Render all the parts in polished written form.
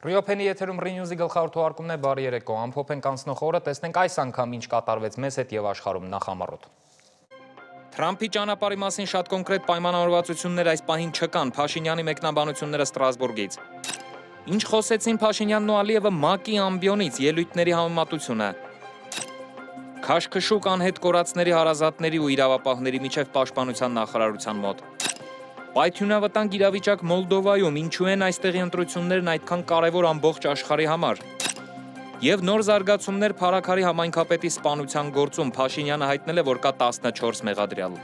Ռիոփենի եթերում Ռինյուզի գլխավոր թողարկումն է, բարի երեկո, ամփոփ ենք անցնող օրը, տեսնենք այս անգամ ինչ կատարվեց մեզ հետ եւ աշխարհում նախամարոտ։ Թրամփի ճանապարհի մասին շատ կոնկրետ պայմանավորվածություններ այս պահին չկան, Փաշինյանի մեկնաբանությունները Ստրասբուրգից։ Ինչ խոսեցին Փաշինյանն ու Ալիևը ՄԱԿ-ի ամբիոնից, ելույթների համեմատությունը։ Քաշքշուկ անհետ կորածների հարազատների ու իրավապահների միջև պաշտպանության նախարարության մոտ։ Պայթյունավտանգ իրավիճակ Մոլդովայում, ինչու են այստեղի ընտրություններն այդքան կարևոր ամբողջ աշխարհի համար։ Եվ նոր զարգացումներ Փարաքարի համայնքապետի սպանության գործում, Փաշինյանը հայտնել է, որ կա 14 մեղադրյալ։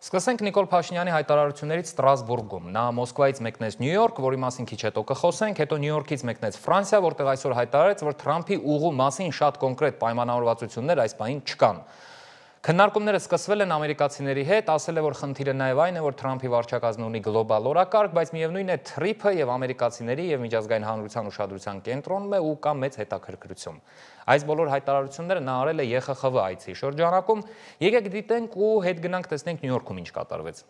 Սկսենք Նիկոլ Փաշինյանի հայտարարություններից Ստրասբուրգում։ Նա Մոսկվայից մեկնեց Նյու Յորք, որի մասին քիչ հետո կխոսենք, հետո Նյու Յորքից մեկնեց Ֆրանսիա, որտեղ այսօր հայտարարեց, որ Թրամփի ուղու մասին շատ կոնկրետ պայմանավորվածություններ այս պահին չկան։ Քննարկումները սկսվել են ամերիկացիների հետ, ասել է, որ խնդիրը նաև այն է, որ Թրամփի վարչակազմը ունի գլոբալ օրակարգ, բայց միևնույն է թրիփը եւ ամերիկացիների եւ միջազգային հանրության ուշադրության կենտրոնում է ու կա մեծ հետաքրքրություն։ Այս բոլոր հայտարարությունները նա արել է ԵԽԽՎ այցի շրջանակում։ Եկեք դիտենք ու հետ գնանք տեսնենք Նյու Յորքում ինչ կատարվեց։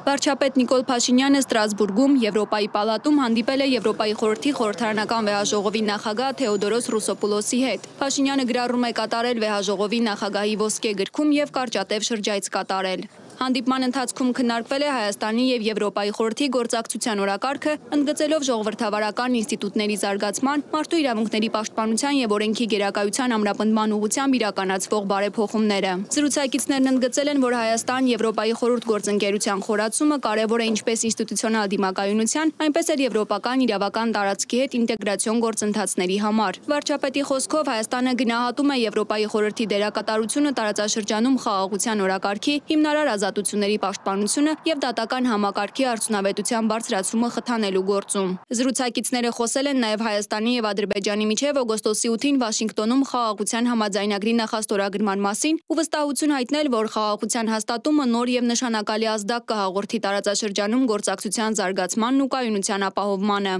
Վարչապետ Նիկոլ Փաշինյանը Ստրասբուրգում Եվրոպայի պալատում հանդիպել է Եվրոպայի խորհրդի խորհրդարանական վեհաժողովի նախագահ Թեոդորոս Ռուսոպուլոսի հետ։ Փաշինյանը գրառում է կատարել վեհաժողովի նախագահի ոսկե գրքում եւ կարճատև շրջայց կատարել։ Հանդիպման ընթացքում քննարկվել է Հայաստանի եւ Եվրոպայի խորհրդի գործակցության օրակարգը, ընդգծելով ժողովրդավարական ինստիտուտների զարգացման, մարդու իրավունքների պաշտպանության եւ օրենքի գերակայության ամրապնդման ուղղությամբ իրականացվող բարեփոխումները։ Զրուցակիցներն ընդգծել են, որ Հայաստան-Եվրոպայի խորհուրդ գործընկերության խորացումը կարևոր է ինչպես ինստիտուցիոնալ դիմակայունության, այնպես էլ եվրոպական իրավական տարածքի հետ ինտեգրացիոն գործընթացների համար։ Վարչապետի խոսքով Հայաստանը գնահատում է Եվրոպայի խորհրդի դերակատարությունը տարածաշրջանում խաղաղության օրակարգի, հիմնարար ազատությունների պաշտպանությունը եւ դատական համակարգի արդյունավետության բարձրացումը խթանելու գործում։ Զրուցակիցները խոսել են նաեւ Հայաստանի եւ Ադրբեջանի միջև օգոստոսի 8-ին Վաշինգտոնում խաղաղության համաձայնագրի նախաստորագրման մասին ու վստահություն հայտնել, որ խաղաղության հաստատումը նոր եւ նշանակալի ազդակ կհաղորդի տարածաշրջանում գործակցության զարգացմանն ու կայունության ապահովմանը։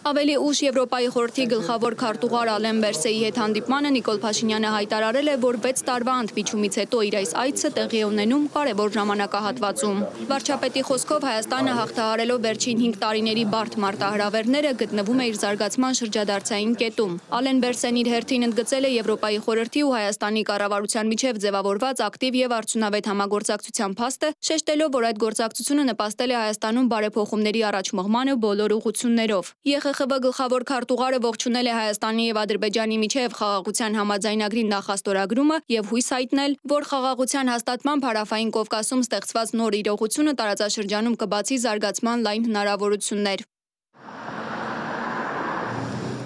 Ավելի ուշ Եվրոպայի խորհրդի գլխավոր քարտուղար Ալեն Բերսեի հետ հանդիպմանը Նիկոլ Փաշինյանը հայտարարել է, որ 6 տարվա ընդմիջումից հետո իր այս այցը տեղի է ունենում կարևոր ժամանակահատվածում։ Վարչապետի խոսքով Հայաստանը հաղթահարելով վերջին 5 տարիների բարդ մարտահրավերները գտնվում է իր զարգացման շրջադարձային կետում։ Ալեն Բերսեն իր հերթին ընդգծել է Եվրոպայի խորհրդի ու Հայաստանի կառավարության միջև ձևավորված ակտիվ եւ արդյունավետ համագործակցության փաստը, շեշտելով, որ այդ գործակցությունը նպաստել է Հայաստանում բարեփոխումների առաջ մղմանը բոլոր ուղղություններով։ ԵԽԽՎ գլխավոր քարտուղարը ողջունել է Հայաստանի եւ Ադրբեջանի միջև խաղաղության համաձայնագրի նախաստորագրումը եւ հույս հայտնել, որ խաղաղության հաստատմամբ Հարավային Կովկասում ստեղծված նոր իրողությունը տարածաշրջանում կբացի զարգացման լայն հնարավորություններ։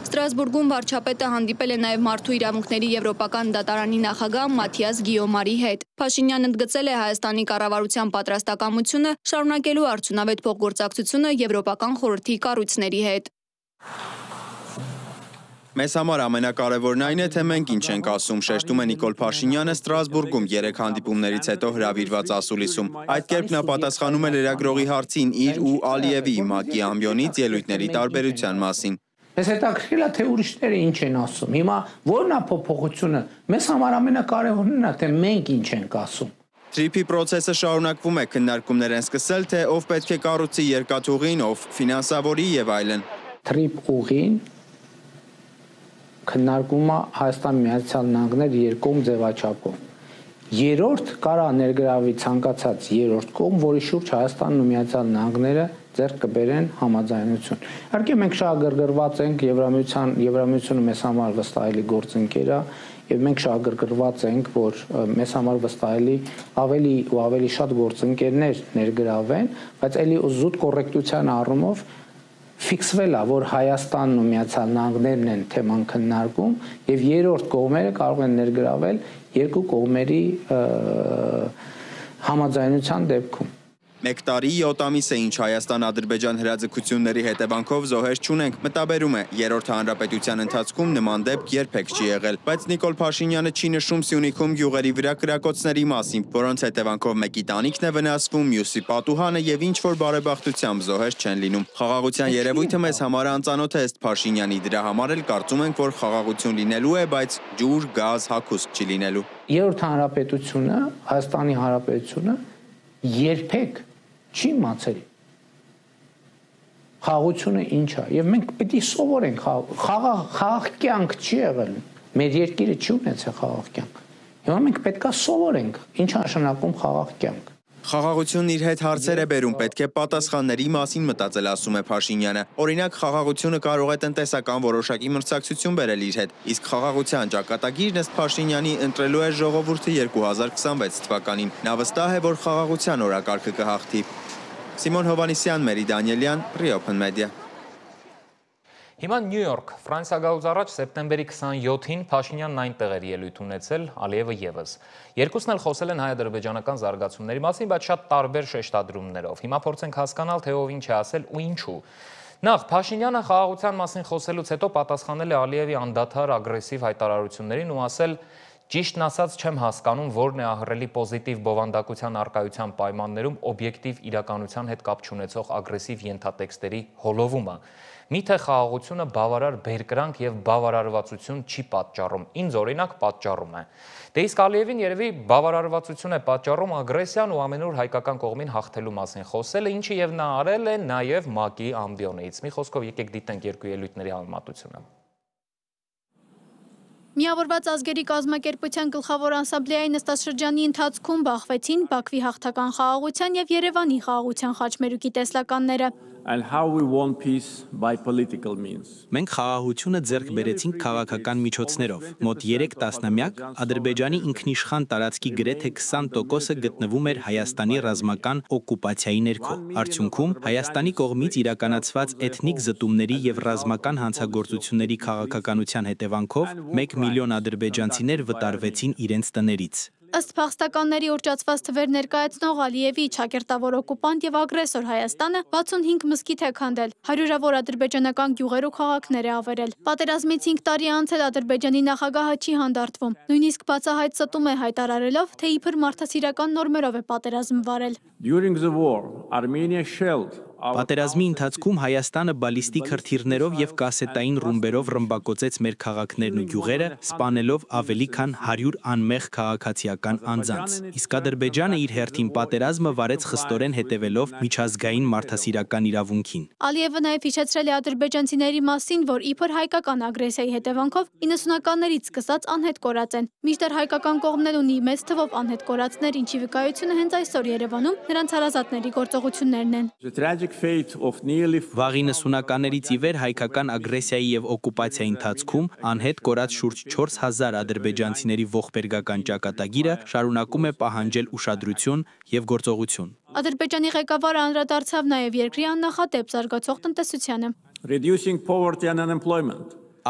Ստրասբուրգում վարչապետը հանդիպել է նաև մարդու իրավունքների եվրոպական դատարանի նախագահ Մաթիաս Գիոմարի հետ։ Փաշինյանն ընդգծել է Հայաստանի կառավարության պատրաստակամությունը շարունակելու արդյունավետ փոխգործակցությունը Եվրոպական խորհրդի կառույցների հետ։ Մեզ համար ամենակարևորն այն է, թե մենք ինչ ենք ասում, շեշտում է Նիկոլ Փաշինյանը Ստրասբուրգում 3 հանդիպումներից հետո հրավիրված ասուլիսում։ Այդ կերպ նա պատասխանում է լրագրողի հարցին իր ու Ալիևի ՄԱԿ-ի ամբիոնից ելույթների տարբերության մասին։ Ես հետաքրքրել է, թե ուրիշները ինչ են ասում։ Հիմա ո՞րն է փոփոխությունը։ Մեզ համար ամենակարևորն է, թե մենք ինչ ենք ասում։ Թրիփի process-ը շարունակվում է, քննարկումներ են սկսել, թե ով պետք է կառուցի երկաթուղին, ով ֆինանսավորի եւ այլն։ Թրիփ ուղին քննարկումը Հայաստան Միացյալ Նահանգներ երկկողմ ձևաչափով։ Երրորդ կարա ներգրավի ցանկացած երրորդ կողմ, որի շուրջ Հայաստանն ու Միացյալ Նահանգները ձեռք կբերեն համաձայնություն։ Իհարկե մենք շահագրգռված ենք Եվրամիությունը մեզ համար վստահելի գործընկեր է եւ մենք շահագրգռված ենք, որ մեզ համար վստահելի ավելի ու ավելի շատ գործընկերներ ներգրավեն, բայց ելի զուտ կոռեկտության առումով ֆիքսվել է, որ Հայաստանն ու Միացյալ Նահանգներն են թեման քննարկում եւ երրորդ կողմերը կարող են ներգրավել երկու կողմերի համաձայնության դեպքում։ 1 տարի 7 ամիս է ինչ Հայաստան-Ադրբեջան հրաձգությունների հետևանքով զոհեր չունենք, մտաբերում է Երրորդ հանրապետության ընթացքում նման դեպք երբեք չի եղել, բայց Նիկոլ Փաշինյանը չի նշում Սյունիքում գյուղերի վրա կրակոցների մասին, որոնց հետևանքով մեկի տանիքն է վնասվում, մյուսի պատուհանը եւ ինչ որ բարեբախտությամբ զոհեր չեն լինում։ Խաղաղության երևույթը մեզ համար անծանոթ է ըստ Փաշինյանի, դրա համար էլ կարծում ենք, որ խաղաղություն լինելու է, բայց ջուր, գազ, հագուստ չի լինելու։ Երրորդ հանրապետությունը, Հայաստանի Հանրապետությունը երբեք չի մացել Խաղաղությունը ինչ է, եւ մենք պետք է սովորենք խաղաղ կյանք չի եղել։ Մեր երկիրը չի ունեցել խաղաղ կյանք։ Հիմա մենք պետք է սովորենք ինչ է նշանակում խաղաղ կյանք։ Խաղաղությունն իր հետ հարցեր է բերում, պետք է պատասխանների մասին մտածել, ասում է Փաշինյանը։ Օրինակ, խաղաղությունը կարող է տնտեսական որոշակի մրցակցություն բերել իր հետ, իսկ խաղաղության ճակատագիրն ըստ Փաշինյանի ընտրելու է ժողովուրդը 2026 թվականին։ Նա վստահ է, որ խաղաղության օրակարգը կհաղթի։ Սիմոն Հովանիսյան, Մերի Դանիելյան, Reopen Media։ Հիմա Նյու Յորք, Ֆրանսիա գալուց առաջ սեպտեմբերի 27-ին Փաշինյանն այնտեղ էր ելույթ ունեցել, Ալիևը ևս։ Երկուսն էլ խոսել են հայ-ադրբեջանական զարգացումների մասին, բայց շատ տարբեր շեշտադրումներով։ Հիմա փորձենք հասկանալ, թե ով ինչ է ասել ու ինչու։ Նախ Փաշինյանը խաղաղության մասին խոսելուց հետո պատասխանել է Ալիևի անդադար ագրեսիվ հայտարարություններին ու ասել. Ճիշտն ասած չեմ հասկանում, որն է ահռելի պոզիտիվ բովանդակության առկայության պայմաններում օբյեկտիվ իրականության հետ կապ չունեցող ագրեսիվ ենթատեքստերի հոլովումը։ Միթե խաղաղությունը բավարար բերկրանք եւ բավարարվածություն չի պատճառում, ինձ օրինակ պատճառում է։ Դե իսկ Ալիևին երևի բավարարվածություն է պատճառում ագրեսիան ու ամենուր հայկական կողմին հաղթելու մասին խոսելը, ինչը եւ նա արել է նաեւ ՄԱԿ-ի ամբիոնից։ Մի խոսքով եկեք դիտենք երկու ելույթների համեմատությունը։ Միավորված ազգերի կազմակերպության գլխավոր ասամբլեայի նստաշրջանի ընթացքում բախվեցին Բաքվի հաղթական խաղաղության եւ Երևանի խաղաղության խաչմերուկի տեսլականները։ Մենք խաղաղությունը ձեռք բերեցինք քաղաքական միջոցներով։ Մոտ 3 տասնամյակ Ադրբեջանի ինքնիշխան տարածքի գրեթե 20%-ը գտնվում էր Հայաստանի ռազմական օկուպացիայի ներքո։ Արդյունքում Հայաստանի կողմից իրականացված էթնիկ զտումների եւ ռազմական հանցագործությունների քաղաքականության հետևանքով 1 միլիոն ադրբեջանցիներ վտարվեցին իրենց տներից։ Ըստ փախստականների ուռճացված թվեր ներկայացնող Ալիևի ճակերտավոր օկուպանտ եւ ագրեսոր Հայաստանը 65 մզկիթ է քանդել, հարյուրավոր ադրբեջանական գյուղեր ու քաղաքներ է ավերել։ Պատերազմից 5 տարի անցել Ադրբեջանի նախագահը չի հանդարտվում, նույնիսկ բացահայտ ստում է հայտարարելով, թե իբր մարդասիրական նորմերով է պատերազմ վարել։ Պատերազմի ընթացքում Հայաստանը բալիստիկ հրթիռներով եւ կասետային ռումբերով ռմբակոծեց մեր քաղաքներն ու գյուղերը, սպանելով ավելի քան 100 անմեղ քաղաքացիական անձանց։ Իսկ Ադրբեջանը իր հերթին պատերազմը վարեց խստորեն հետևելով միջազգային մարդասիրական իրավունքին։ Ալիևը նաեւ հիշեցրել է ադրբեջանցիների մասին, որ իբր հայկական ագրեսիայի հետևանքով 90-ականներից սկսած անհետ կորած են։ Մինչդեռ հայկական կողմն էլ ունի մեծ թվով անհետ կորածներ, ինչի վկայությունը հենց այսօր Երևանում նրանց հարազատների գործողություններն են։ Վաղ 90-ականներից ի վեր հայկական ագրեսիայի եւ օկուպացիայի ընթացքում անհետ կորած շուրջ 4000 ադրբեջանցիների ողբերգական ճակատագիրը շարունակում է պահանջել ուշադրություն եւ գործողություն։ Ադրբեջանի ղեկավարը անդրադարձավ նաեւ երկրի աննախադեպ զարգացող տնտեսությանը։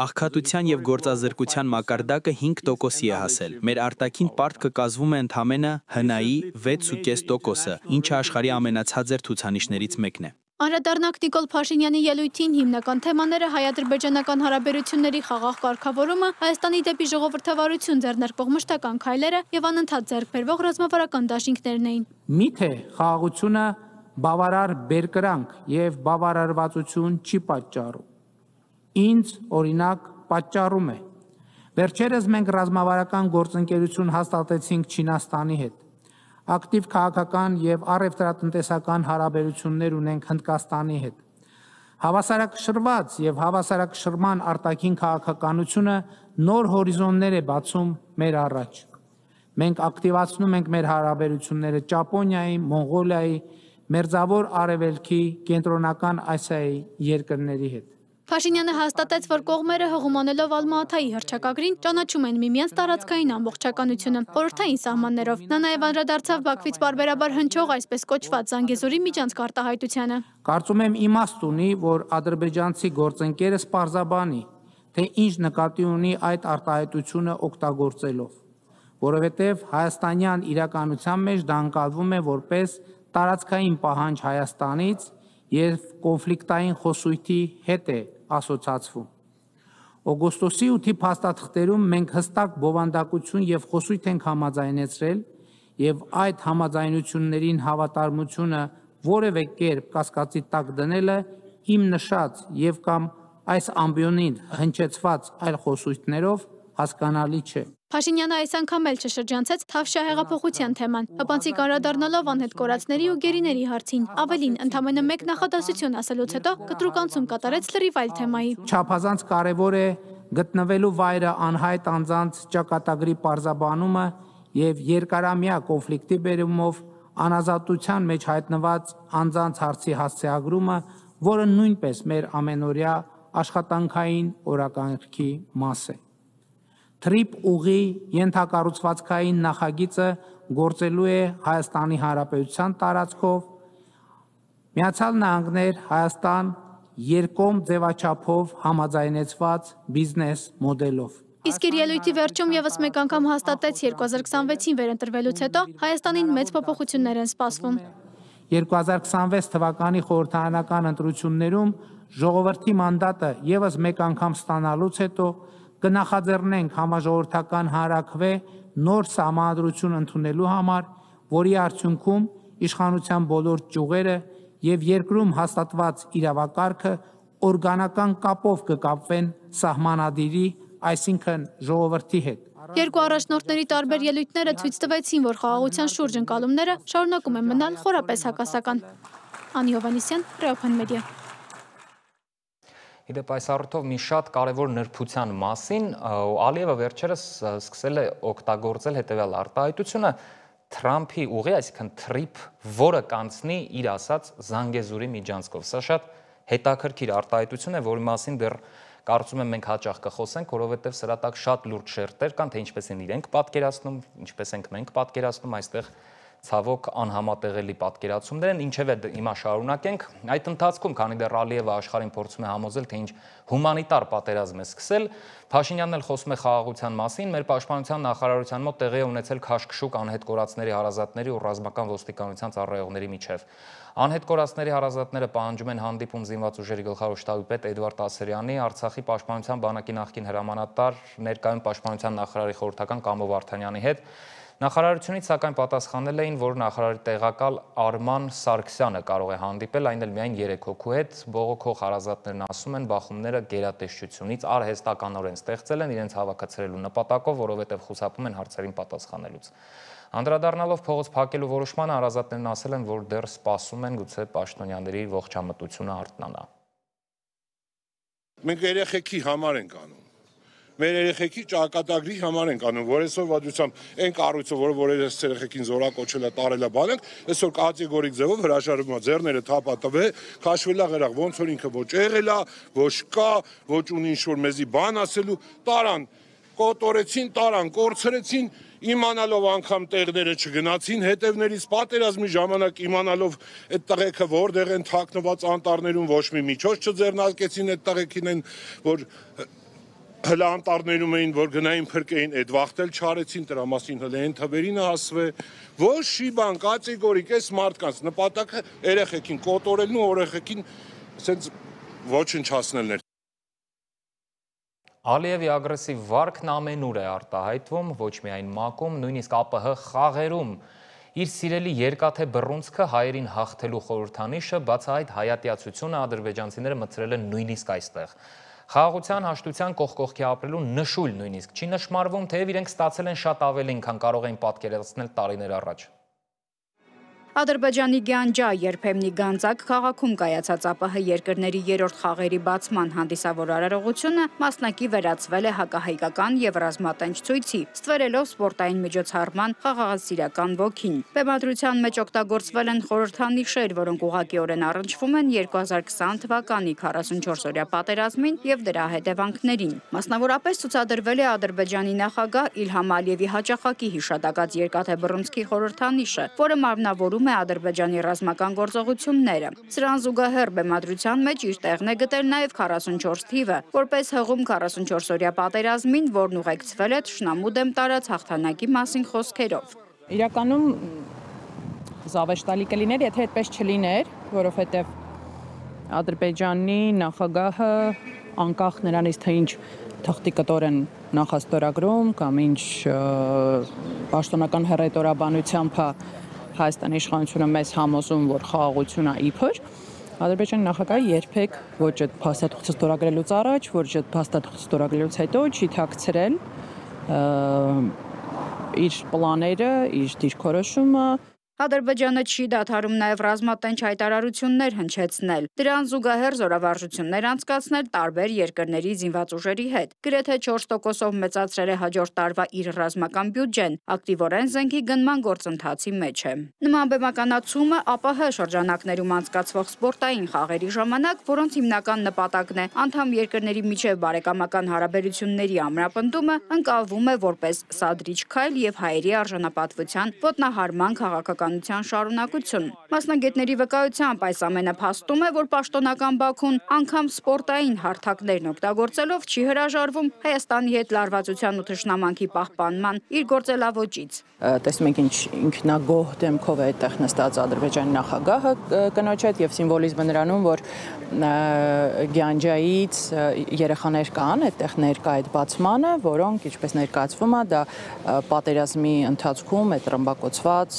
Աղքատության եւ գործազրկության մակարդակը 5%-ի է հասել։ Մեր արտաքին պարտքը կազմում է ընդամենը ՀՆԱ-ի 6.5%-ը, ինչը աշխարհի ամենացածր ցուցանիշներից մեկն է։ Անդրադառնանք Նիկոլ Փաշինյանի ելույթին, հիմնական թեմաները հայ-ադրբեջանական հարաբերությունների խաղաղ կարգավորումը, Հայաստանի դեպի ժողովրդավարություն ձեռնարկող մշտական քայլերը եւ անընդհատ ձեռք բերվող ռազմավարական դաշինքներն էին։ Միթե խաղաղությունը բավարար բերկրանք եւ բավարարվածություն չի պատճառում։ Ինձ օրինակ պատճառում է։ Վերջերս մենք ռազմավարական գործընկերություն հաստատեցինք Չինաստանի հետ։ Ակտիվ քաղաքական եւ առևտրատնտեսական հարաբերություններ ունենք Հնդկաստանի հետ։ Հավասարակշռված եւ հավասարակշռման արտաքին քաղաքականությունը նոր հորիզոններ է բացում մեր առաջ։ Մենք ակտիվացնում ենք մեր հարաբերությունները Ճապոնիայի, Մոնղոլիայի, Մերձավոր Արևելքի, Կենտրոնական Ասիայի երկրների հետ։ Փաշինյանը հաստատեց, որ կողմերը հղումանելով Ալմա-Աթայի հռչակագրին ճանաչում են միմյանց տարածքային ամբողջականությունը, խորհրդային սահմաններով։ Նա նաև անդրադարձավ Բաքվից պարբերաբար հնչող այսպես կոչված Զանգեզուրի միջանցք արտահայտությանը։ Կարծում եմ իմաստ ունի, որ ադրբեջանցի գործընկերը սպարզաբանի, թե ինչ նկատի ունի այդ արտահայտությունը օգտագործելով, որովհետև հայաստանյան իրականության մեջ դա ընկալվում է որպես տարածքային պահանջ Հայաստանից եւ կոնֆլիկտային խոսույթի հետ է ասոցացվում։ Օգոստոսի 8-ի փաստաթղթերում մենք հստակ բովանդակություն եւ խոսույթ ենք համաձայնեցրել եւ այդ համաձայնություններին հավատարմությունը որևէ կերպ կասկածի տակ դնելը իմ նշած եւ կամ այս ամբիոնին հնչեցված այլ խոսույթներով հասկանալի չէ։ Փաշինյանը այս անգամ էլ չշրջանցեց Թավշյա հեղափոխության թեման, հպանցիկ անդրադառնալով անհետ կորածների ու գերիների հարցին։ Ավելին, ընդամենը մեկ նախադասություն ասելուց հետո կտրուկ անցում կատարեց լրիվ այլ թեմայի։ Չափազանց կարևոր է գտնվելու վայրը անհայտ անձանց ճակատագրի պարզաբանումը եւ երկարամյա կոնֆլիկտի բերումով անազատության մեջ հայտնված անձանց հարցի հասցեագրումը, որը նույնպես մեր ամենօրյա աշխատանքային օրակարգի մաս է։ Թրիփ ուղի ենթակառուցվածքային նախագիծը գործելու է Հայաստանի Հանրապետության տարածքով, Միացյալ Նահանգներ, Հայաստան երկկողմ ձևաչափով համաձայնեցված բիզնես մոդելով։ Իսկ իր ելույթի վերջում եւս մեկ անգամ հաստատեց 2026-ին վերընտրվելուց հետո Հայաստանին մեծ փոփոխություններ են սպասվում։ 2026 թվականի խորհրդարանական ընտրություններում ժողովրդի մանդատը եւս մեկ անգամ ստանալուց հետո կնախաձեռնենք համաժողովրդական հանրաքվե նոր սահմանադրություն ընդունելու համար, որի արդյունքում իշխանության բոլոր ճյուղերը եւ երկրում հաստատված իրավակարգը օրգանական կապով կկապվեն սահմանադիրի, այսինքն ժողովրդի հետ։ Երկու առաջնորդների տարբեր ելույթները ցույց տվեցին, որ խաղաղության շուրջ ընկալումները շարունակում են մնալ խորապես հակասական։ Անի Հովհաննիսյան, Reopen Media։ Իդեպ այս առիթով մի շատ կարևոր նրբության մասին Ալիևը վերջերս սկսել է օգտագործել հետևյալ արտահայտությունը Թրամփի ուղի, այսինքն թրիփ, որը կանցնի իր ասած Զանգեզուրի միջանցքով։ Սա շատ հետաքրքիր արտահայտություն է, որի մասին դեռ կարծում եմ մենք հաճախ կխոսենք, որովհետև սրա տակ շատ լուրջ շերտեր կան, թե ինչպես են իրենք պատկերացնում, ինչպես ենք մենք պատկերացնում, այստեղ ցավոք անհամատեղելի պատկերացումներ են, ինչևէ հիմա շարունակենք։ Այդ ընթացքում, քանի դեռ Ալիևը աշխարհին փորձում է համոզել, թե ինչ հումանիտար պատերազմ է սկսել, Փաշինյանն էլ խոսում է խաղաղության մասին, մեր պաշտպանության նախարարության մոտ տեղի է ունեցել քաշքշուկ անհետ կորածների հարազատների ու ռազմական ոստիկանության ծառայողների միջև։ Անհետ կորածների հարազատները պահանջում են հանդիպում զինված ուժերի գլխավոր շտաբի պետ Էդվարդ Ասերյանի, Արցախի պաշտպանության բանակի նախկին հրամանատար, ներկայում պաշտպանության նախարարի խորհրդական Կամո Վարդանյանի հետ։ Նախարարությունից սակայն պատասխանել էին, որ նախարարի տեղակալ Արման Սարգսյանը կարող է հանդիպել, այն էլ միայն 3 հոգու հետ, բողոքող հարազատներն ասում են, բախումները գերատեսչությունից արհեստականորեն ստեղծել են իրենց հավաքացրելու նպատակով, որովհետև խուսափում են հարցերին պատասխանելուց։ Անդրադառնալով փողոց փակելու որոշմանը, հարազատներն ասել են, որ դեռ սպասում են գուցե պաշտոնյաների ողջամտությունը արթնանա։ Մենք երեխեքի համար ենք անում։ Մեր երեխեքի ճակատագրի համար ենք անում, որ այսօր վադրությամբ այն կառույցը, որ այս երեխեքին զորակոչել է, տարել է բանենք, այսօր կատեգորիկ ձևով հրաժարվում է, ձեռները թափատվե, քաշվել է ղրաղ, ոնց որ ինքը ոչ եղել է, ոչ կա, ոչ ունի ինչ-որ մեզի բան ասելու, տարան, կոտորեցին, տարան, կորցրեցին, իմանալով անգամ տեղները չգնացին, հետևներից պատերազմի ժամանակ իմանալով այդ տղեկը որտեղ են թաքնված անտառներում, ոչ մի միջոց չձեռնարկեցին այդ տղեկին են, որ հլա անտառներում էին, որ գնային փրկեին, այդ վախտել չարեցին, դրա մասին հլա են թվերին հասվե, ոչ շի բան, կատեգորիկ, այս մարդկանց նպատակը երեխեքին կոտորելն ու երեխեքին ասենց ոչնչացնելն էր։ Ալիևի ագրեսիվ վարքն ամենուր է արտահայտվում, ոչ միայն ՄԱԿ-ում, նույնիսկ ԱՊՀ խաղերում։ Իր սիրելի երկաթե բռունցքը հայերին հաղթելու խորհրդանիշը, բացահայտ հայատյացությունը ադրբեջանցիները մտցրել են նույնիսկ այստեղ։ Խաղաղության, հաշտության, կողք-կողքի ապրելու նշույլ նույնիսկ չի նշմարվում, թեև իրենք ստացել են շատ ավելին, քան կարող էին պատկերացնել տարիներ առաջ։ Ադրբեջանի Գյանջա երբեմնի Գանձակ քաղաքում կայացած ԱՊՀ երկրների երրորդ խաղերի բացման հանդիսավոր արարողությունը մասնակի վերածվել է հակահայկական եւ ռազմատենչ ցույցի, ստվերելով սպորտային միջոցառման խաղաղասիրական ոգին։ Բեմադրության մեջ օգտագործվել են խորհրդանիշեր, որոնք ուղղակիորեն առնչվում են 2020 թվականի 44-օրյա պատերազմին եւ դրա հետևանքներին։ Մասնավորապես ցուցադրվել է Ադրբեջանի նախագահ Իլհամ Ալիևի հաճախակի հիշատակած երկաթե բռունցքի խորհրդանիշը, որը մարմնավորում է Ադրբեջանի ռազմական գործողությունները։ Սրան զուգահեռ բեմադրության մեջ իր տեղն է գտել նաև 44 թիվը, որպես հղում 44-օրյա պատերազմին, որն ուղեկցվել է թշնամու դեմ տարած հաղթանակի մասին խոսքերով։ Իրականում զավեշտալի կլիներ, եթե այդպես չլիներ, որովհետև Ադրբեջանի նախագահը անկախ նրանից, թե ինչ թղթի կտոր են նախաստորագրում կամ ինչ պաշտոնական հռետորաբանությամբ Հայաստանի իշխանությունը մեզ համոզում, որ խաղաղությունն է իբր, Ադրբեջանի նախագահը երբեք ոչ այդ փաստաթղթը ստորագրելուց առաջ, ոչ այդ փաստաթղթը ստորագրելուց հետո չի թաքցրել իր պլաները, իր դիրքորոշումը Ադրբեջանը չի դադարում նաև ռազմատենչ հայտարարություններ հնչեցնել, դրան զուգահեռ զորավարժություններ անցկացնել տարբեր երկրների զինված ուժերի հետ։ Գրեթե 4%-ով մեծացրել է հաջորդ տարվա իր ռազմական բյուջեն, ակտիվորեն զենքի գնման գործընթացի մեջ է։ Նման բեմականացումը ԱՊՀ շրջանակներում անցկացվող սպորտային խաղերի ժամանակ, որոնց հիմնական նպատակն է անդամ երկրների միջև բարեկամական հարաբերությունների ամրապնդումը, ընկալվում է որպես սադրիչ քայլ եւ հայերի արժանապատվության ոտնահարման քաղաքական շարունակություն։ Մասնագետների վկայությամբ այս ամենը փաստում է, որ պաշտոնական Բաքուն անգամ սպորտային հարթակներն օգտագործելով չի հրաժարվում Հայաստանի հետ լարվածության ու թշնամանքի պահպանման իր գործելավոճից։ Տեսնում ենք ինչ ինքնագոհ դեմքով է այդտեղ նստած Ադրբեջանի նախագահը կնոջ հետ եւ սիմվոլիզմը նրանում, որ Գյանջայից երեխաներ կան այդտեղ ներկա այդ բացմանը, որոնք ինչպես ներկայացվում է, դա պատերազմի ընթացքում այդ ռմբակոծված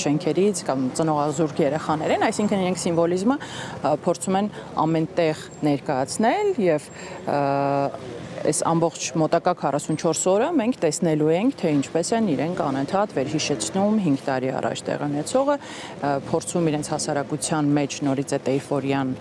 շենքերից կամ ծնողազուրկ երեխաներ են, այսինքն իրենք սիմվոլիզմը փորձում են ամենտեղ ներկայացնել եւ այս ամբողջ մոտակա 44 օրը մենք տեսնելու ենք, թե ինչպես են իրենք անընդհատ վերհիշեցնում 5 տարի առաջ տեղի ունեցողը, փորձում իրենց հասարակության մեջ նորից այդ էյֆորիան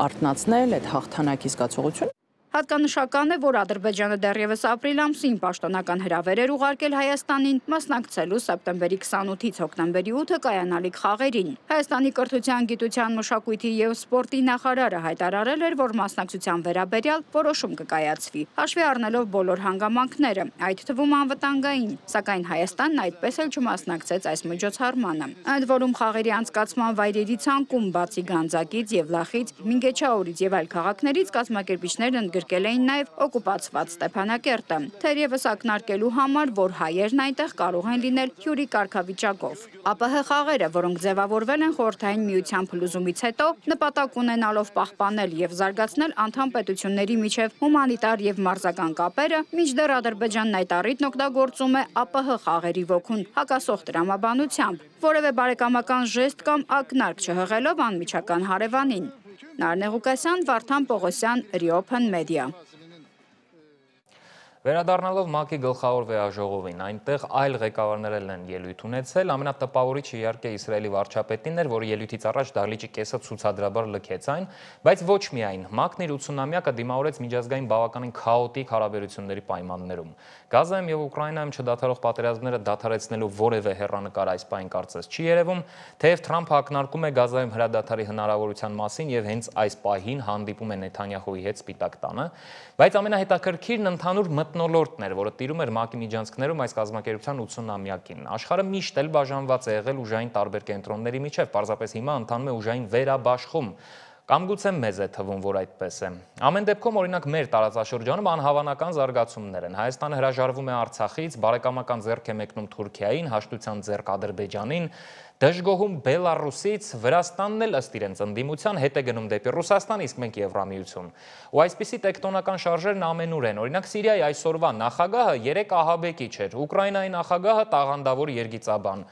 արթնացնել, այդ հաղթանակի զգացողությունը։ Հատկանշական է, որ Ադրբեջանը դեռևս ապրիլ ամսին պաշտոնական հրավեր էր ուղարկել Հայաստանին մասնակցելու սեպտեմբերի 28-ից հոկտեմբերի 8-ը կայանալիք խաղերին։ Հայաստանի կրթության, գիտության, մշակույթի եւ սպորտի նախարարը հայտարարել էր, որ մասնակցության վերաբերյալ որոշում կկայացվի, հաշվի առնելով բոլոր հանգամանքները, այդ թվում անվտանգային, սակայն Հայաստանն այդպես էլ չմասնակցեց այս միջոցառմանը։ Ընդ որում խաղերի անցկացման վայրերի ցանկում բացի Գանձակից եւ Լախից, Մինգեչաուրից եւ այլ քաղաքներից կազմակերպիչներն ընդգրկել էին նաև օկուպացված Ստեփանակերտը, թերևս ակնարկելու համար, որ հայերն այնտեղ կարող են լինել հյուրի կարգավիճակով։ ԱՊՀ խաղերը, որոնք ձևավորվել են Խորհրդային Միության փլուզումից հետո, նպատակ ունենալով պահպանել եւ զարգացնել անդամ պետությունների միջև հումանիտար եւ մարզական կապերը, մինչդեռ Ադրբեջանն այդ առիթն օգտագործում է ԱՊՀ խաղերի ոգուն հակասող տրամաբանությամբ, որևէ բարեկամական ժեստ կամ ակնարկ չհղելով անմիջական հարևանին։ Նարնե Ղուկասյան, Վարդան Պողոսյան, Reopen Media։ Վերադառնալով ՄԱԿ-ի գլխավոր վեհաժողովին, այնտեղ այլ ղեկավարներ են ելույթ ունեցել, ամենատպավորիչը իհարկե Իսրայելի վարչապետին էր, որը ելույթից առաջ դահլիճի կեսը ցուցադրաբար լքեց այն, բայց ոչ միայն, ՄԱԿ-ն իր 80-ամյակը դիմավորեց միջազգային բավականին քաոտիկ հարաբերությունների պայմաններում։ Գազայում եւ Ուկրաինայում չդադարող պատերազմները դադարեցնելու որևէ հեռանկար այս պահին կարծես չի երևում, թեև Թրամփը ակնարկում է Գազայում հրադադարի հնարավորության մասին եւ հենց այս պահին հանդիպում է Նեթանյահուի հետ Սպիտակ տանը, բայց ամենահետաքրքիրն ընդհանուր մթնոլորտն էր, որը տիրում էր ՄԱԿ-ի միջանցքներում այս կազմակերպության 80-ամյակին։ Աշխարհը միշտ էլ բաժանված է եղել ուժային տարբեր կենտրոնների միջև, պարզապես հիմա ընթանում է ուժային վերաբաշխում։ Կամ գուցե մեզ է թվում, որ այդպես է։ Ամեն դեպքում, օրինակ, մեր տարածաշրջանում անհավանական զարգացումներ են։ Հայաստանը հրաժարվում է Արցախից, բարեկամական ձեռք է մեկնում Թուրքիային, հաշտության ձեռք Ադրբեջանին, դժգոհում Բելարուսից, Վրաստանն էլ ըստ իրենց ընդդիմության հետ է գնում դեպի Ռուսաստան, իսկ մենք Եվրամիություն։ Ու այսպիսի տեկտոնական շարժերն ամենուր են։ Օրինակ, Սիրիայի այսօրվա նախագահը 3 ահաբեկիչ էր, Ուկրաինայի նախագահը տաղանդավոր երգիծաբան։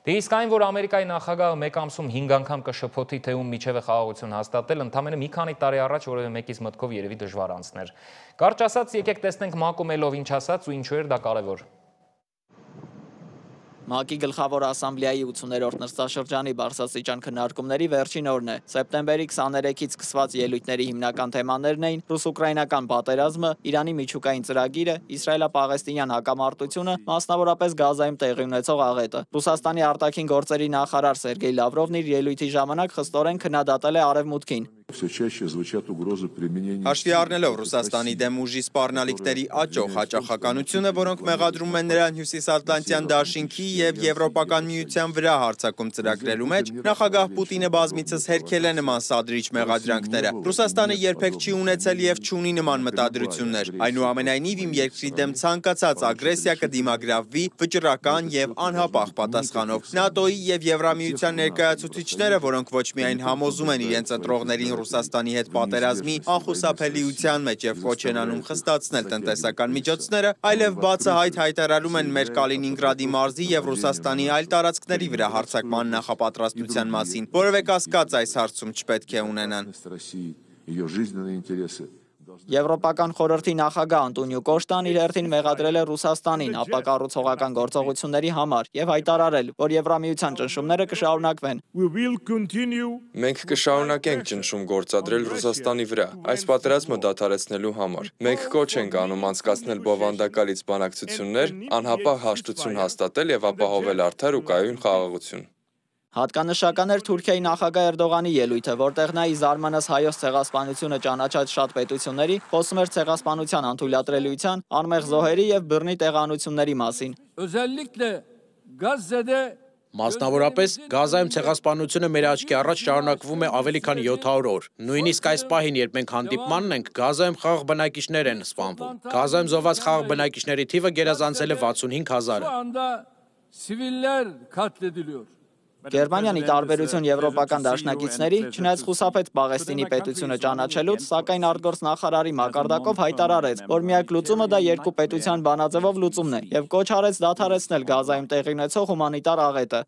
Դե իսկ այն, որ Ամերիկայի նախագահը մեկ ամսում 5 անգամ կշփոթի, թե ում միջև է խաղաղություն հաստատել, ընդամենը մի քանի տարի առաջ որևէ մեկից մտքով երևի դժվար անցներ։ Կարճ ասած, եկեք տեսնենք ՄԱԿ-ում ելով ինչ ասաց ու ինչու էր դա կարևոր։ ՄԱԿ-ի գլխավոր ասամբլեայի 80-րդ նստաշրջանի բարձրաստիճան քննարկումների վերջին օրն է։ Սեպտեմբերի 23-ից սկսված ելույթների հիմնական թեմաներն էին ռուս-ուկրաինական պատերազմը, Իրանի միջուկային ծրագիրը, իսրայելա-պաղեստինյան հակամարտությունը, մասնավորապես Գազայում տեղի ունեցող աղետը։ Ռուսաստանի արտաքին գործերի նախարար Սերգեյ Լավրովն իր ելույթի ժամանակ խստորեն քննադատել է Արևմուտքին։ Հաշվի առնելով Ռուսաստանի դեմ ուժի սպառնալիքների աճող հաճախականությունը, որոնք մեղադրում են նրան Հյուսիսատլանտյան դաշինքի եւ Եվրոպական միության վրա հարձակում ծրագրելու մեջ, նախագահ Պուտինը բազմիցս հերքել է նման սադրիչ մեղադրանքները։ Ռուսաստանը երբեք չի ունեցել եւ չունի նման մտադրություններ։ Այնուամենայնիվ իմ երկրի դեմ ցանկացած ագրեսիա կդիմագրավվի վճռական եւ անհապաղ պատասխանով։ ՆԱՏՕ-ի եւ Եվրամիության ներկայացուցիչները, որոնք ոչ միայն համոզում են իրենց ընտրողներին Ռուսաստանի հետ պատերազմի անխուսափելիության մեջ եւ կոչ են անում խստացնել տնտեսական միջոցները, այլև բացահայտ հայտարարում են մեր Կալինինգրադի մարզի եւ Ռուսաստանի այլ տարածքների վրա հարձակման նախապատրաստության մասին։ Որևէ կասկած այս հարցում չպետք է ունենան։ Եվրոպական խորհրդի նախագահ Անտոնիո Կոշտան իր հերթին մեղադրել է Ռուսաստանին ապակառուցողական գործողությունների համար եւ հայտարարել, որ Եվրամիության ճնշումները կշարունակվեն։ Մենք կշարունակենք ճնշում գործադրել Ռուսաստանի վրա, այս պատերազմը դադարեցնելու համար։ Մենք կոչ ենք անում անցկացնել բովանդակալից բանակցություններ, անհապաղ հաշտություն հաստատել եւ ապահովել արդար ու կայուն խաղաղություն։ Հատկանշական էր Թուրքիայի նախագահ Էրդողանի ելույթը, որտեղ նա ի զարմանս հայոց ցեղասպանությունը ճանաչած շատ պետությունների խոսում էր ցեղասպանության անթույլատրելիության, անմեղ զոհերի եւ բռնի տեղանությունների մասին։ Մասնավորապես, Գազայում ցեղասպանությունը մեր աչքի առաջ շարունակվում է ավելի քան 700 օր։ Նույնիսկ այս պահին, երբ մենք հանդիպմանն ենք, Գազայում խաղաղ բնակիչներ են սպանվում։ Գազայում զոհված խաղաղ բնակիչների թիվը գերազանցել է 65000-ը։ Գերմանիան ի տարբերություն եվրոպական դաշնակիցների, չնայած խուսափեց Պաղեստինի պետությունը ճանաչելուց, սակայն արտգործնախարարի մակարդակով հայտարարեց, որ միակ լուծումը դա երկու պետության բանաձևով լուծումն է եւ կոչ արեց դադարեցնել Գազայում տեղի ունեցող հումանիտար աղետը։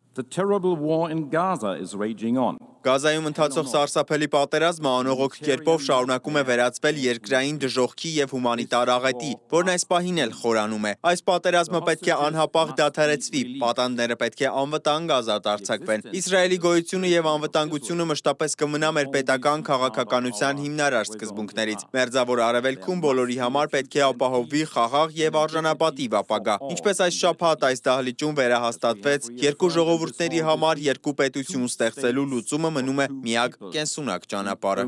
Գազայում ընթացող սարսափելի պատերազմը անողոք կերպով շարունակում է վերածվել երկրային դժոխքի եւ հումանիտար աղետի, որն այս պահին էլ խորանում է։ Այս պատերազմը պետք է անհապաղ դադարեցվի, պատանդները պետք է անվտանգ ազատ արձակվեն։ Իսրայելի գոյությունը եւ անվտանգությունը մշտապես կմնա մեր պետական քաղաքականության հիմնարար սկզբունքներից։ Մերձավոր Արևելքում բոլորի համար պետք է ապահովվի խաղաղ եւ արժանապատիվ ապագա։ Ինչպես այս շաբաթ այս դահլիճում վերահաստատվեց, երկու ժողովուրդների համար երկու պետություն ստեղծելու լուծումը մնում է միակ կենսունակ ճանապարհը։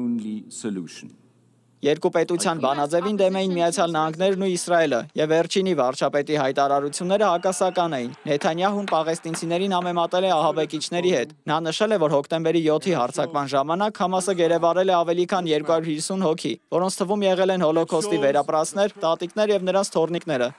Երկու պետության բանաձևին դեմ էին Միացյալ Նահանգներն ու Իսրայելը, եւ վերջինի վարչապետի հայտարարությունները հակասական էին։ Նեթանյահուն պաղեստինցիներին համեմատել է ահաբեկիչների հետ։ Նա նշել է, որ հոկտեմբերի 7-ի հարձակման ժամանակ Համասը գերեվարել է ավելի քան 250 հոգի, որոնց թվում եղել են հոլոկոստի վերապրածներ, տատիկներ եւ նրանց թոռնիկները։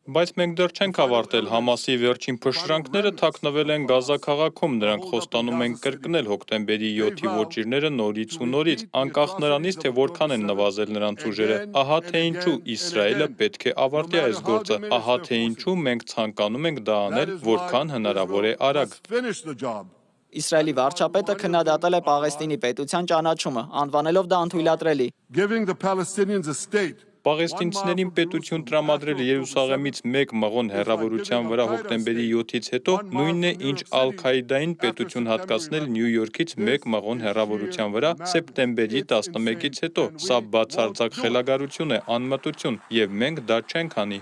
Բայց մենք դեռ չենք ավարտել։ Համասի վերջին փշրանքները թաքնվել են Գազա քաղաքում, նրանք խոստանում են կրկնել հոկտեմբերի 7-ի ոճիրները նորից ու նորից, անկախ նրանից, թե որքան են նվազել նրանց ուժերը։ Ահա թե ինչու Իսրայելը պետք է ավարտի այս գործը, ահա թե ինչու մենք ցանկանում ենք դա անել, որքան հնարավոր է արագ։ Իսրայելի վարչապետը քննադատել է Պաղեստինի պետության ճանաչումը, անվանելով դա անթույլատրելի։ Պաղեստինցիներին պետություն տրամադրելը Երուսաղեմից 1 մղոն հեռավորության վրա հոկտեմբերի 7-ից հետո նույնն է, ինչ Ալ-Քաիդային պետություն հատկացնել Նյու Յորքից 1 մղոն հեռավորության վրա սեպտեմբերի 11-ից հետո։ Սա բացարձակ խելագարություն է, անմտություն, եւ մենք դա չենք անի։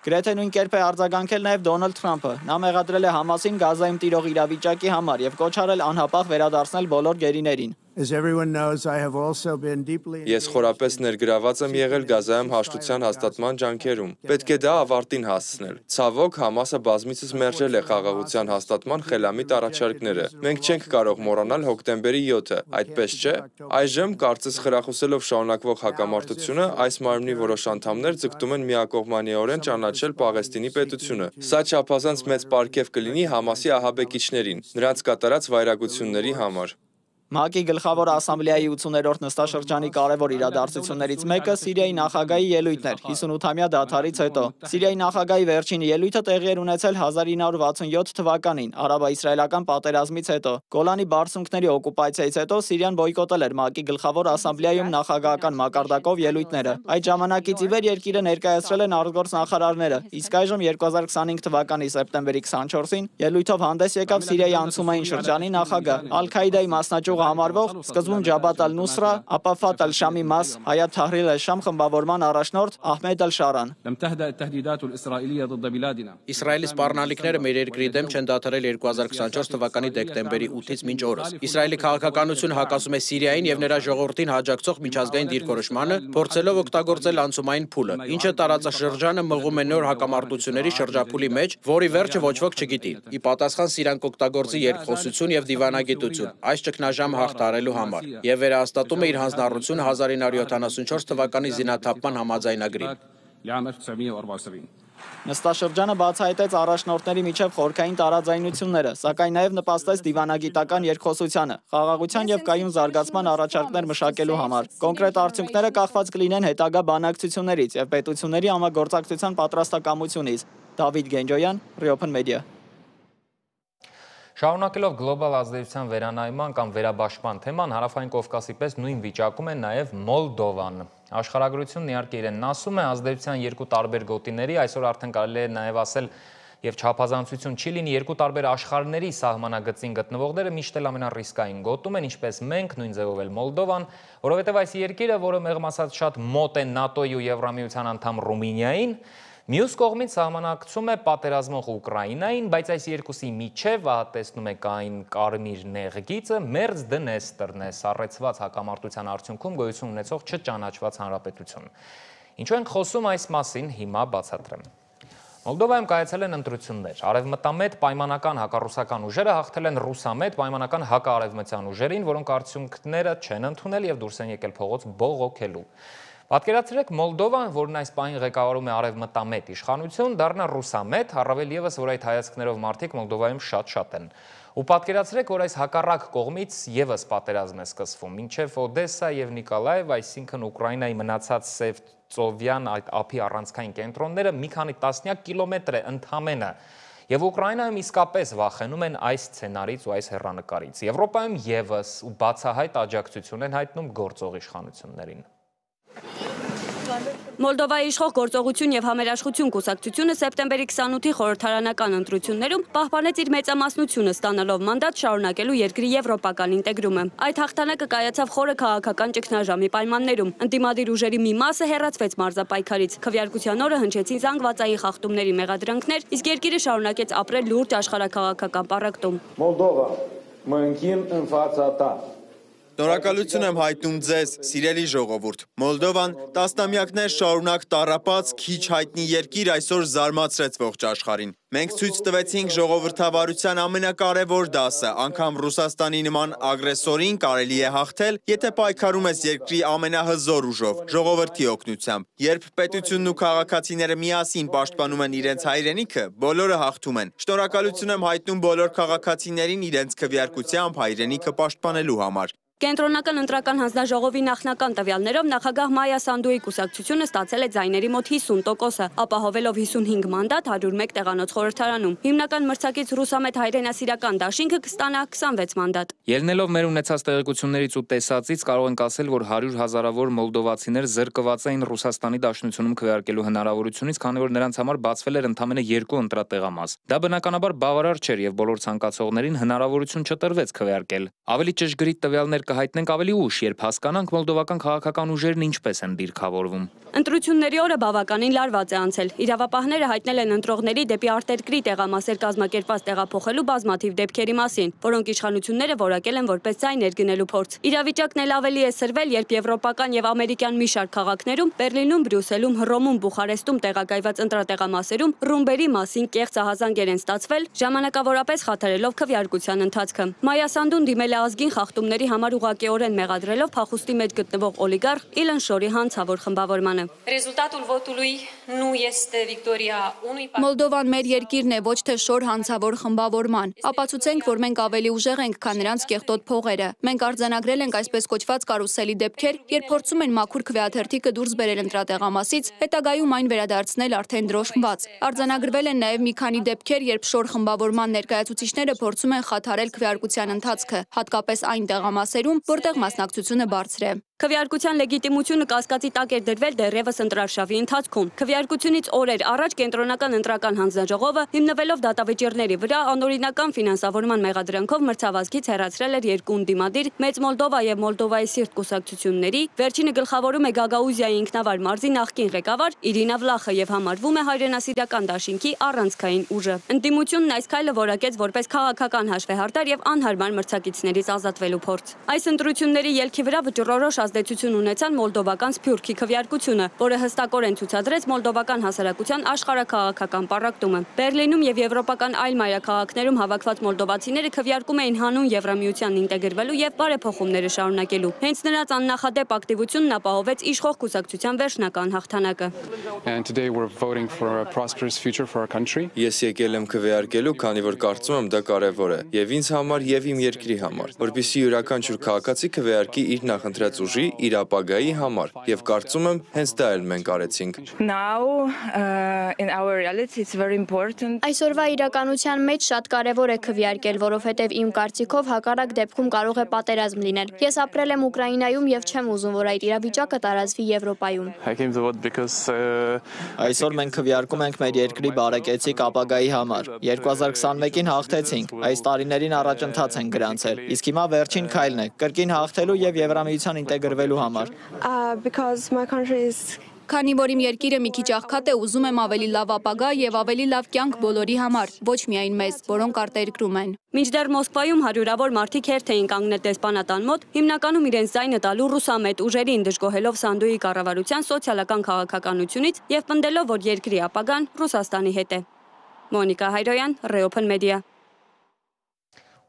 Գրեթե նույն կերպ է արձագանքել նաև Դոնալդ Թրամփը։ Նա մեղադրել է Համասին Գազայում տիրող իրավիճակի համար եւ կոչ արել անհապաղ վերադարձնել բոլոր գերիներին։ Ես խորապես ներգրաված եմ եղել Գազայում հաշտության հաստատման ջանքերում։ Պետք է դա ավարտին հասցնել։ Ցավոք, Համասը բազմիցս մերժել է խաղաղության հաստատման խելամիտ առաջարկները։ Մենք չենք կարող մոռանալ հոկտեմբերի 7-ը, այդպես չէ։ Այժմ, կարծես խրախուսելով շարունակվող հակամարտությունը, այս մարմնի որոշ անդամներ ձգտում են միակողմանիորեն ճանաչել Պաղեստինի պետությունը։ Սա չափազանց մեծ պարգև կլինի Համասի ահաբեկիչներին, նրանց կատարած վայրագությունների համար։ ՄԱԿ-ի գլխավոր ասամբլեայի 80-րդ նստաշրջանի կարևոր իրադարձություններից մեկը Սիրիայի նախագահի ելույթն էր 58-ամյա դադարից հետո։ Սիրիայի նախագահի վերջին ելույթը տեղի էր ունեցել 1967 թվականին արաբա-իսրայելական պատերազմից հետո։ Գոլանի բարձունքների օկուպացիայից հետո Սիրիան բոյկոտել էր ՄԱԿ-ի գլխավոր ասամբլեայում նախագահական մակարդակով ելույթները։ Այդ ժամանակից ի վեր երկիրը ներկայացրել են արտգործնախարարները, իսկ այժմ 2025 թվականի սեպտեմբերի 24-ին ելույթով հանդես եկավ Սիրիայի անցումային շրջանի նախագահ Ալ-Քաիդայի մասնաճյուղ համարվող սկզբում Ջաբատ ալ-Նուսրա, ապա Ֆաթ ալ-Շամի մաս Հայաթ Թահրիր ալ-Շամ խմբավորման առաջնորդ Ահմեդ ալ-Շարան։ Իսրայելի սպառնալիքները մեր երկրի դեմ չեն դադարել 2024 թվականի դեկտեմբերի 8-ից մինչ օրս։ Իսրայելի քաղաքականությունը հակասում է Սիրիային եւ նրա ժողովրդին հաջակցող միջազգային դիրքորոշմանը, փորձելով օգտագործել անցումային փուլը, ինչը տարածաշրջանը մղում է նոր հակամարտությունների շրջափուլի մեջ, որի վերջը ոչ ոք չգիտի։ Ի պատասխան Սիրիան կօգտագործի երկխոսություն եւ դիվանագիտություն այս ճգնաժամ հաղթարելու համար եւ վերահաստատում է իր հանձնառությունը 1974 թվականի զինաթափման համաձայնագրին։ Նստաշրջանը բացահայտեց առաջնորդների միջև խորքային տարաձայնությունները, սակայն նաև նպաստեց դիվանագիտական երկխոսությանը, խաղաղության եւ կայուն զարգացման առաջարկներ մշակելու համար։ Կոնկրետ արդյունքները կախված կլինեն հետագա բանակցություններից եւ պետությունների համագործակցության պատրաստակամությունից։ Դավիթ Գենջոյան, Reopen Media։ Շարունակելով գլոբալ ազդեցության վերանայման կամ վերաբաշխման թեման, Հարավային Կովկասի պես նույն վիճակում է նաև Մոլդովան։ Աշխարհագրությունն իհարկե իրենն ասում է, ազդեցության երկու տարբեր գոտիների, այսօր արդեն կարելի է նաև ասել եւ չափազանցություն չի լինի, երկու տարբեր աշխարհների սահմանագծին գտնվողները միշտ էլ ամենառիսկային գոտում են, ինչպես մենք, նույն ձևով էլ Մոլդովան, որովհետեւ այս երկիրը, որը մեղմ ասած շատ մոտ է ՆԱՏՕ-ի ու Եվրամիության անդամ Ռումինիային, մյուս կողմից սահմանակցում է պատերազմող Ուկրաինային, բայց այս երկուսի միջև, տեսնում եք այն կարմիր նեղգիծը, մերձ դնեստրն է, սառեցված հակամարտության արդյունքում գոյություն ունեցող չճանաչված հանրապետություն։ Ինչու ենք խոսում այս մասին, հիմա բացատրեմ։ Մոլդովայում կայացել են ընտրություններ, արևմտամետ պայմանական հակառուսական ուժերը հաղթել են ռուսամետ պայմանական հակաարևմտյան ուժերին, որոնք արդյունքները չեն ընդունել եւ դուրս են եկել փողոց բողոքելու։ Պատկերացրեք Մոլդովան, որն այս պահին ղեկավարում է արևմտամետ իշխանություն, դառնա ռուսամետ, առավել եւս, որ այդ հայացքներով մարդիկ Մոլդովայում շատ են։ Ու պատկերացրեք, որ այս հակառակ կողմից եւս պատերազմ է սկսվում, մինչեւ Օդեսա եւ Նիկոլաև, այսինքն Ուկրաինայի մնացած Սևծովյան այդ ափի առանցքային կենտրոնները մի քանի տասնյակ կիլոմետր է ընդամենը։ Եվ Ուկրաինայում իսկապես վախենում են այս սցենարից ու այս հեռանկարից։ Եվրոպայում եւս ու բացահայտ աջակցություն են հայտնում գործող իշխանություններին։ Մոլդովայի իշխող գործողություն եւ համերաշխություն կուսակցությունը սեպտեմբերի 28-ի խորհրդարանական ընտրություններում պահպանեց իր մեծամասնությունը, ստանալով մանդատ շարունակելու երկրի եվրոպական ինտեգրումը։ Այդ հաղթանակը կայացավ խորը քաղաքական ճգնաժամի պայմաններում։ Ընդդիմադիր ուժերի մի մասը հեռացվեց մարզապայքարից։ Քվեարկության օրը հնչեցին զանգվածային խախտումների մեղադրանքներ, իսկ երկիրը շարունակեց ապրել լուրջ աշխարհաքաղաքական պառակտում։ Մոլդովա, մնքին ընֆացատա Շնորհակալություն եմ հայտնում ձեզ, սիրելի ժողովուրդ։ Մոլդովան տասնամյակներ շարունակ տառապած, քիչ հայտնի երկիր այսօր զարմացրեց ողջ աշխարհին։ Մենք ցույց տվեցինք ժողովրդավարության ամենակարևոր դասը, անգամ Ռուսաստանի նման ագրեսորին կարելի է հաղթել, եթե պայքարում ես երկրի ամենահզոր ուժով, ժողովրդի օգնությամբ։ Երբ պետությունն ու քաղաքացիները միասին պաշտպանում են իրենց հայրենիքը, բոլորը հաղթում են։ Շնորհակալություն եմ հայտնում բոլոր քաղաքացիներին իրենց քվեարկությամբ հայրենիքը պաշտպանելու համար։ Կենտրոնական ընտրական հանձնաժողովի նախնական տվյալներով նախագահ Մայա Սանդուի կուսակցությունը ստացել է ձայների մոտ 50%-ը, ապահովելով 55 մանդատ 101 տեղանոց խորհրդարանում։ Հիմնական մրցակից ռուսամետ հայրենասիրական դաշինքը կստանա 26 մանդատ։ Ելնելով մեր ունեցած տեղեկություններից ու տեսածից կարող ենք ասել, որ 100 հազարավոր մոլդովացիներ զրկված էին Ռուսաստանի Դաշնությունում քվեարկելու հնարավորությունից, քանի որ նրանց համար բացվել էր ընդամենը 2 ընտրատեղամաս։ Դա բնականաբար բավարար չէր եւ բոլոր ցանկացողներին հնարավորություն չտրվեց քվեարկել։ Ավելի ճշգրիտ տվյալներ կհայտնենք ավելի ուշ, երբ հասկանանք մոլդովական քաղաքական ուժերն ինչպես են դիրքավորվում։ Ընտրությունների օրը բավականին լարված է անցել։ Իրավապահները հայտնել են ընտրողների դեպի արտերկրի տեղամասեր կազմակերպված տեղափոխելու բազմաթիվ դեպքերի մասին, որոնք իշխանությունները որակել են որպես ձայներ գնելու փորձ։ Իրավիճակն էլ ավելի է սրվել, երբ եվրոպական եւ ամերիկյան մի շարք քաղաքներում, Բերլինում, Բրյուսելում, Հռոմում, Բուխարեստում տեղակայված ընտրատեղամասերում ռումբերի մասին կեղծ ահազանգեր են ստացվել, ժամանակավորապես խաթարելով քվեարկության ընթացքը։ Մայա Սանդուն դիմել է ազգին խախտումների համար ուղղակիորեն մեղադրելով փախուստի մեջ գտնվող օլիգարխ Իլան Շորի հանցավոր խմբավորմանը։ Մոլդովան մեր երկիրն է, ոչ թե Շոր հանցավոր խմբավորման։ Ապացուցենք, որ մենք ավելի ուժեղ ենք, քան նրանց կեղտոտ փողերը։ Մենք արձանագրել ենք այսպես կոչված կարուսելի դեպքեր, երբ փորձում են մաքուր քվեաթերթիկը դուրս բերել ընտրատեղամասից, հետագայում այն վերադարձնել արդեն դրոշմված։ Արձանագրվել են նաև մի քանի դեպքեր, երբ Շոր խմբավորման ներկայացուցիչները փորձում են խաթարել քվեարկության ընթացքը, հատկապես այն տեղամասերում, որտեղ մասնակցությունը բարձր է։ Քվեարկության լեգիտիմությունը կասկածի տակ էր դրվել դեռևս ընտրարշավի ընթացքում։ Քվեարկությունից օրեր առաջ կենտրոնական ընտրական հանձնաժողովը հիմնվելով դատավճիռների վրա անօրինական ֆինանսավորման մեղադրանքով մրցավազքից հեռացրել էր երկու ընդդիմադիր Մեծ Մոլդովա եւ Մոլդովայի սիրտ կուսակցությունների, վերջինը գլխավորում է Գագաուզիայի ինքնավար մարզի նախկին ղեկավար Իրինա Վլախը եւ համարվում է հայրենասիրական դաշինքի առանցքային ուժը։ Ընդդիմությունն այս քայլը որակեց որպես քաղաքական հաշվեհարդար եւ անհարմար մրցակիցներից ազատվելու փորձ։ Այս ընտրությունների ելքի վրա վճռորոշ ազդեցություն ունեցան մոլդովական Սփյուռքի քվեարկությունը, որը հստակորեն ցուցադրեց մոլդովական հասարակության աշխարհաքաղաքական պառակտումը։ Բերլինում եւ եվրոպական այլ մայրաքաղաքներում հավաքված մոլդովացիները քվեարկում էին հանուն Եվրամիությանն ինտեգրվելու եւ բարեփոխումները շարունակելու։ Հենց նրանց աննախադեպ ակտիվությունն ապահովեց իշխող կուսակցության վերջնական հաղթանակը։ Ես եկել եմ քվեարկելու, քանի որ կարծում եմ դա կարևոր է եւ ինձ համար եւ իմ երկրի համար, որպեսզի յուրաքանչյուր քաղաքացի քվեարկի իր նախընտրած ուժի իր ապագայի համար եւ կարծում եմ հենց դա էլ մենք արեցինք։ Այսօրվա իրականության մեջ շատ կարևոր է քվեարկել, որովհետև իմ կարծիքով հակառակ դեպքում կարող է պատերազմ լինել։ Ես ապրել եմ Ուկրաինայում եւ չեմ ուզում, որ այդ իրավիճակը տարածվի Եվրոպայում։ Այսօր մենք քվեարկում ենք մեր երկրի բարեկեցիկ ապագայի համար։ 2021-ին հաղթեցինք, այս տարիներին առաջընթաց ենք գրանցել, իսկ հիմա վերջին քայլն է, կրկին հաղթելու եւ Եվրամիության ինտեգրվելու համար։ Քանի որ իմ երկիրը մի քիչ աղքատ է, ուզում եմ ավելի լավ ապագա եւ ավելի լավ կյանք բոլորի համար, ոչ միայն մեզ, որոնք արտերկրում են։ Մինչդեռ Մոսկվայում հարյուրավոր մարդիկ հերթ էին կանգնել դեսպանատան մոտ, հիմնականում իրենց ձայնը տալու ռուսամետ ուժերին դժգոհելով Սանդուի կառավարության սոցիալական քաղաքականությունից եւ պնդելով, որ երկրի ապագան Ռուսաստանի հետ է։ Մոնիկա Հայրոյան, Reopen Media։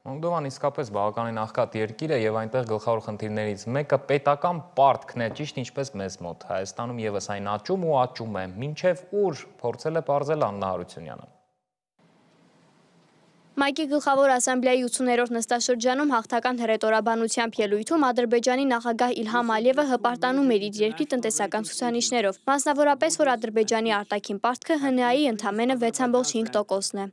Մոլդովան իսկապես բավականին աղքատ երկիր է եւ այնտեղ գլխավոր խնդիրներից մեկը պետական պարտքն է, ճիշտ ինչպես մեզ մոտ։ Հայաստանում եւս այն աճում ու աճում է, մինչեւ ուր փորձել է պարզել Աննա Հարությունյանը։ ՄԱԿ-ի գլխավոր ասամբլեայի 80-րդ նստաշրջանում հաղթական հռետորաբանությամբ ելույթում Ադրբեջանի նախագահ Իլհամ Ալիևը հպարտանում էր իր երկրի տնտեսական ցուցանիշներով, մասնավորապես որ Ադրբեջանի արտաքին պարտքը ՀՆԱ-ի ընդամենը 6.5%-ն է։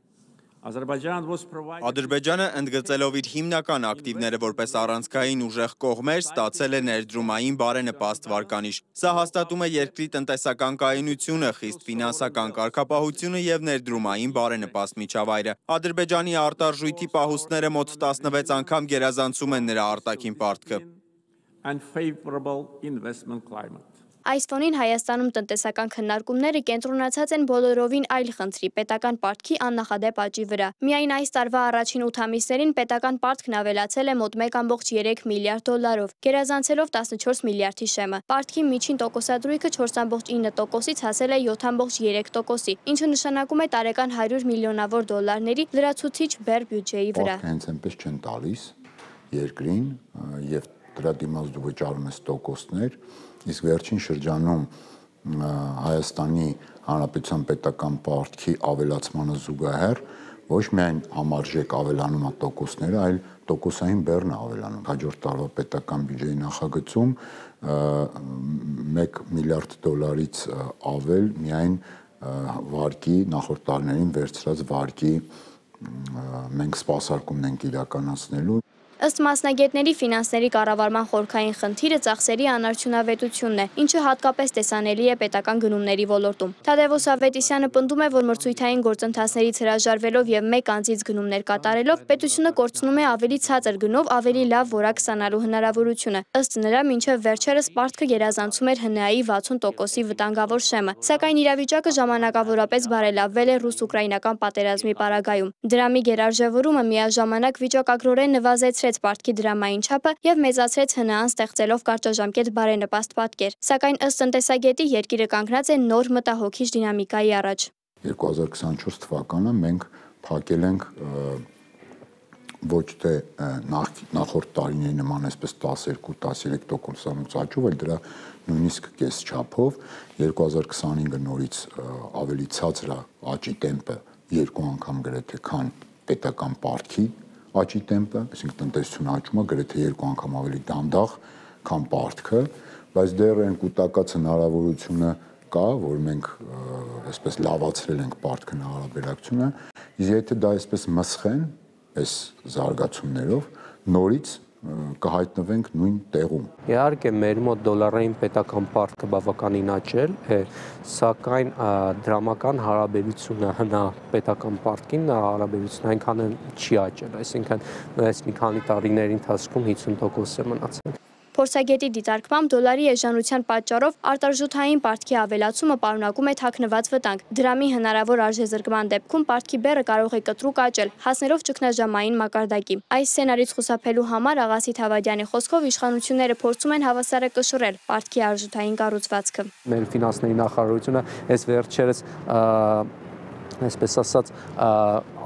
Ադրբեջանը ընդգծելով իր հիմնական ակտիվները որպես առանցքային ուժեղ կողմեր ստացել է ներդրումային բարենպաստ վարկանիշ։ Սա հաստատում է երկրի տնտեսական կայունությունը, խիստ ֆինանսական կարգապահությունը եւ ներդրումային բարենպաստ միջավայրը։ Ադրբեջանի արտարժույթի պահուստները մոտ 16 անգամ գերազանցում են նրա արտաքին պարտքը։ Այս ֆոնին Հայաստանում տնտեսական քննարկումները կենտրոնացած են բոլորովին այլ խնդրի՝ պետական պարտքի աննախադեպ աճի վրա։ Միայն այս տարվա առաջին 8 ամիսներին պետական պարտքն ավելացել է մոտ 1.3 միլիարդ դոլարով, գերազանցելով 14 միլիարդի շեմը։ Պարտքի միջին տոկոսադրույքը 4.9%-ից հասել է 7.3%-ի, ինչը նշանակում է տարեկան 100 միլիոնավոր դոլարների լրացուցիչ բեռ բյուջեի վրա։ Հենց այնպես չեն տալիս երկրին եւ դրա դիմաց դու վճարում ես տոկոսներ, իսկ վերջին շրջանում Հայաստանի Հանրապետության պետական պարտքի ավելացմանը զուգահեռ ոչ միայն համարժեք ավելանում է տոկոսները, այլ տոկոսային բեռն ավելանում։ Հաջորդ տարվա պետական բյուջեի նախագծում 1 միլիարդ դոլարից ավել միայն վարկի նախորդ տարիներին վերցրած վարկի մենք սպասարկումն ենք իրականացնելու։ Ըստ մասնագետների ֆինանսների կառավարման խորքային խնդիրը ծախսերի անարդյունավետությունն է, ինչը հատկապես տեսանելի է պետական գնումների ոլորտում։ Թադևոս Ավետիսյանը պնդում է, որ մրցույթային գործընթացներից հրաժարվելով եւ մեկ անձից գնումներ կատարելով, պետությունը կորցնում է ավելի ցածր գնով ավելի լավ որակ ստանալու հնարավորությունը։ Ըստ նրա, մինչև վերջերս պարտքը գերազանցում էր ՀՆԱ-ի 60%-ի վտանգավոր շեմը, սակայն իրավիճակը ժամանակավորապես բարելավվել է ռուս-ուկրաինական պատերազմի պարագայում։ Դրամի գերարժևորումը միաժամանակ վիճակագրորեն նվազեցրեց պարտքի դրամային չափը եւ մեծացրեց ՀՆԱ-ն ստեղծելով կարճաժամկետ բարենպաստ պատկեր, սակայն ըստ տնտեսագետի երկիրը կանգնած է նոր մտահոգիչ դինամիկայի առաջ։ 2024 թվականը մենք փակել ենք ոչ թե նախորդ տարիների նման այսպես 12-13%-անոց աճով, այլ դրա նույնիսկ կես չափով 2025-ը նորից ավելի ցածր է աճի տեմպը 2 անգամ գրեթե քան պետական պարտքի աճի տեմպը, այսինքն տնտեսությունը աճում է գրեթե 2 անգամ ավելի դանդաղ, քան պարտքը, բայց դեռ այն կուտակած հնարավորությունը կա, որ մենք այսպես լավացրել ենք պարտքի հարաբերակցությունը, իսկ եթե դա այսպես մսխեն, այս զարգացումներով, նորից կհայտնվենք նույն տեղում։ Իհարկե մեր մոտ դոլարային պետական պարտքը բավականին աճել է, սակայն դրամական հարաբերությունը հնա պետական պարտքին հարաբերությունը այնքան չի աճել, այսինքն այս մի քանի տարիների ընթացքում 50% է մնացել։ Փորձագետի դիտարկմամբ դոլարի էժանության պատճառով արտարժութային պարտքի ավելացումը պարունակում է թաքնված վտանգ։ Դրամի հնարավոր արժեզրկման դեպքում պարտքի բեռը կարող է կտրուկ աճել, հասնելով ճգնաժամային մակարդակի։ Այս սցենարից խուսափելու համար Աղասիթ Հավադյանի խոսքով իշխանությունները փորձում են հավասարակշռել պարտքի արժութային կառուցվածքը։ Մեր ֆինանսների նախարարությունը այս վերջերս այսպես ասած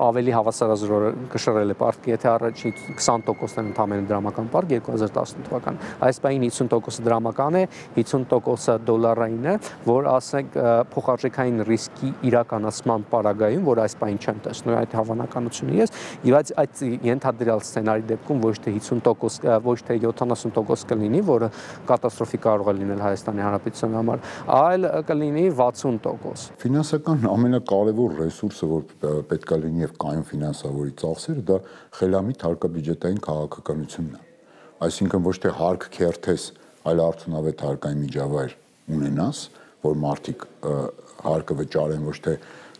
ավելի հավասարազոր կշռել է պարտքի, եթե առաջի 20%-ն ընդամենը դրամական պարկ 2018 թվականին։ Այս պահին 50%-ը դրամական է, 50%-ը դոլարային է, որ ասենք փոխարժեքային ռիսկի իրականացման պարագայում, որ այս պահին չեմ տեսնում այդ հավանականությունը ես, բայց այդ ենթադրյալ սցենարի դեպքում ոչ թե 50%, ոչ թե 70% կլինի, որը կատաստրոֆի կարող է լինել Հայաստանի Հանրապետության համար, այլ կլինի 60%։ Ֆինանսական ամենակարևոր ռեսուրսը, որ պետք է լինի եւ կայուն ֆինանսավորի ծախսերը, դա խելամիտ հարկաբյուջետային քաղաքականությունն է։ Այսինքն ոչ թե հարկ քերթես, այլ արդյունավետ հարկային միջավայր ունենաս, որ մարդիկ հարկը վճարեն, ոչ թե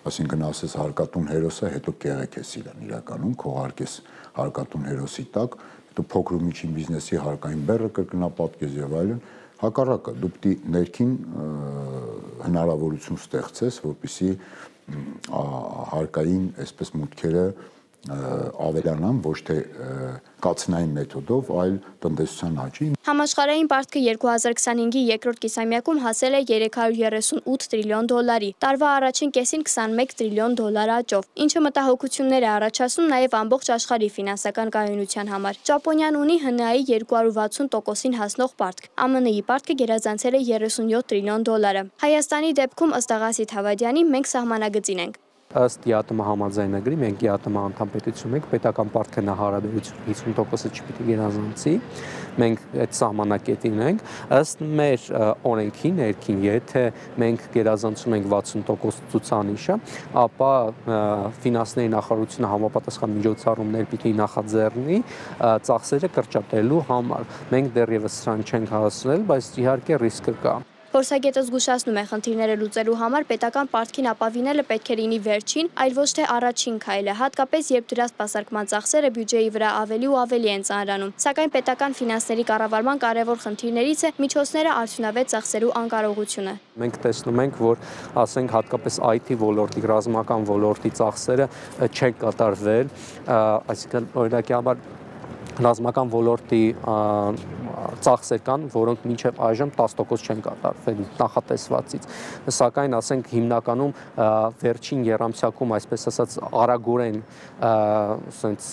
այսինքն ասես հարկատուն հերոսը, հետո կեղեք ես իրան իրականում, քողարկես հարկատուն հերոսի տակ, հետո փոքր ու միջին բիզնեսի հարկային բեռը կրկնապատկես եւ այլն, հակառակը դու պիտի ներքին հնարավորություն ստեղծես, որպեսզի հարկային այսպես մուտքերը ավելանան ոչ թե կացնային մեթոդով, այլ տնտեսության աճի։ Համաշխարհային պարտքը 2025-ի երկրորդ կիսամյակում հասել է 338 տրիլիոն դոլարի, տարվա առաջին կեսին 21 տրիլիոն դոլար աճով, ինչը մտահոգություններ է առաջացնում նաև ամբողջ աշխարհի ֆինանսական կայունության համար։ Ճապոնիան ունի ՀՆԱ-ի 260%-ին հասնող պարտք, ԱՄՆ-ի պարտքը գերազանցել է 37 տրիլիոն դոլարը։ Հայաստանի դեպքում ըստ Աղասիթ Հավադյանի մենք սահմանագծին ենք։ Ըստ ԵԱՏՄ համաձայնագրի մենք ԵԱՏՄ անդամ պետություն ենք, պետական պարտքն հարաբերություն 50%-ը չպիտի գերազանցի, մենք այդ սահմանակետին ենք, ըստ մեր օրենքի ներքին, եթե մենք գերազանցում ենք 60% ցուցանիշը, ապա ֆինանսների նախարարությունը համապատասխան միջոցառումներ պիտի նախաձեռնի ծախսերը կրճատելու համար։ Մենք դեռևս սրան չենք հասնել, բայց իհարկե ռիսկը կա։ Փորձագետը զգուշացնում է խնդիրները լուծելու համար պետական պարտքին ապավինելը պետք է լինի վերջին, այլ ոչ թե առաջին քայլը, հատկապես երբ դրա սպասարկման ծախսերը բյուջեի վրա ավելի ու ավելի են ծանրանում։ Սակայն պետական ֆինանսների կառավարման կարևոր խնդիրներից է միջոցները արդյունավետ ծախսելու անկարողությունը։ Մենք տեսնում ենք, որ ասենք հատկապես IT ոլորտի, ռազմական ոլորտի ծախսերը չեն կատարվել, այսինքն օրինակի համար ռազմական ոլորտի ծախսեր կան, որոնք մինչև այժմ 10% չեն կատարվել նախատեսվածից։ Սակայն ասենք հիմնականում վերջին եռամսյակում, այսպես ասած, արագորեն ասենց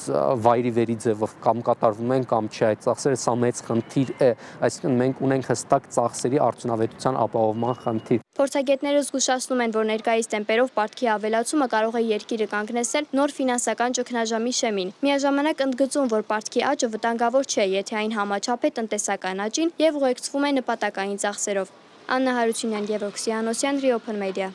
վայրի վերի ձևով կամ կատարվում են կամ չէ այդ ծախսերը, սա մեծ խնդիր է, այսինքն մենք ունենք հստակ ծախսերի արդյունավետության ապահովման խնդիր։ Փորձագետները զգուշացնում են, որ ներկայիս տեմպերով պարտքի ավելացումը կարող է երկիրը կանգնեցնել նոր ֆինանսական ճգնաժամի շեմին։ Միաժամանակ ընդգծում, որ պարտքի աճը վտանգավոր չէ, եթե այն համաչափ է տնտեսական աճին եւ ուղեկցվում է նպատակային ծախսերով։ Աննա Հարությունյան, Գևորգ Սիանոսյան, Reopen Media։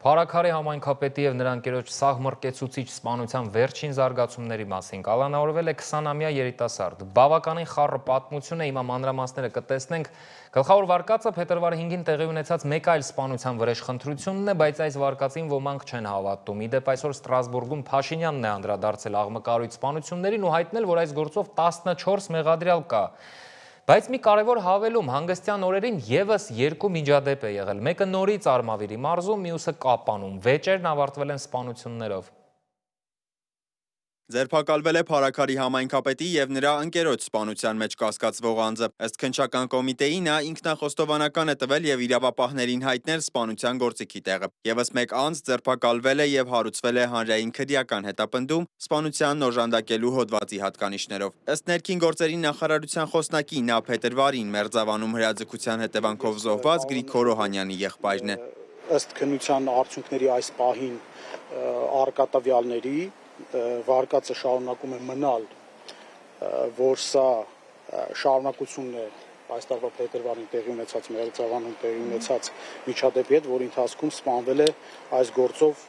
Փարաքարի համայնքապետի եւ նրա ընկերոջ սահմռկեցուցիչ սպանության վերջին զարգացումների մասին կալանավորվել է 20-ամյա երիտասարդ։ Բավականին խառը պատմություն է, հիմա մանրամասները կտեսնենք։ Գլխավոր վարկածը փետրվարի 5-ին տեղի ունեցած մեկ այլ սպանության վրեժխնդրությունն է, բայց այս վարկածին ոմանք չեն հավատում։ Իդեպ այսօր Ստրասբուրգում Փաշինյանն է անդրադարձել աղմկարույց սպանություններին ու հայտնել, որ այս գործով 14 մեղադրյալ կա։ Բայց մի կարևոր հավելում, հանգստյան օրերին եւս երկու միջադեպ է եղել, մեկը նորից Արմավիրի մարզում, մյուսը Կապանում, վեճերն ավարտվել են սպանություններով։ Ձերբակալվել է Փարաքարի համայնքապետի եւ նրա ընկերոջ սպանության մեջ կասկածվող անձը։ Ըստ քննչական կոմիտեի նա ինքնախոստովանական է տվել եւ իրավապահներին հայտնել սպանության գործիքի տեղը։ Եվս մեկ անձ ձերբակալվել է եւ հարուցվել է հանրային քրեական հետապնդում սպանությանն օժանդակելու հոդվածի հատկանիշներով։ Ըստ ներքին գործերի նախարարության խոսնակի նա փետրվարին Մերձավանում հրաձգության հետևանքով զոհված Գրիգոր Օհանյանի եղբայրն է։ Ըստ քննության արդյունքների այս պահին արկատավյալների վարկածը շարունակում է մնալ, որ սա շարունակությունն է այս տարվա փետրվարին տեղի ունեցած Մերձավանում տեղի ունեցած միջադեպի հետ, որի ընթացքում սպանվել է այս գործով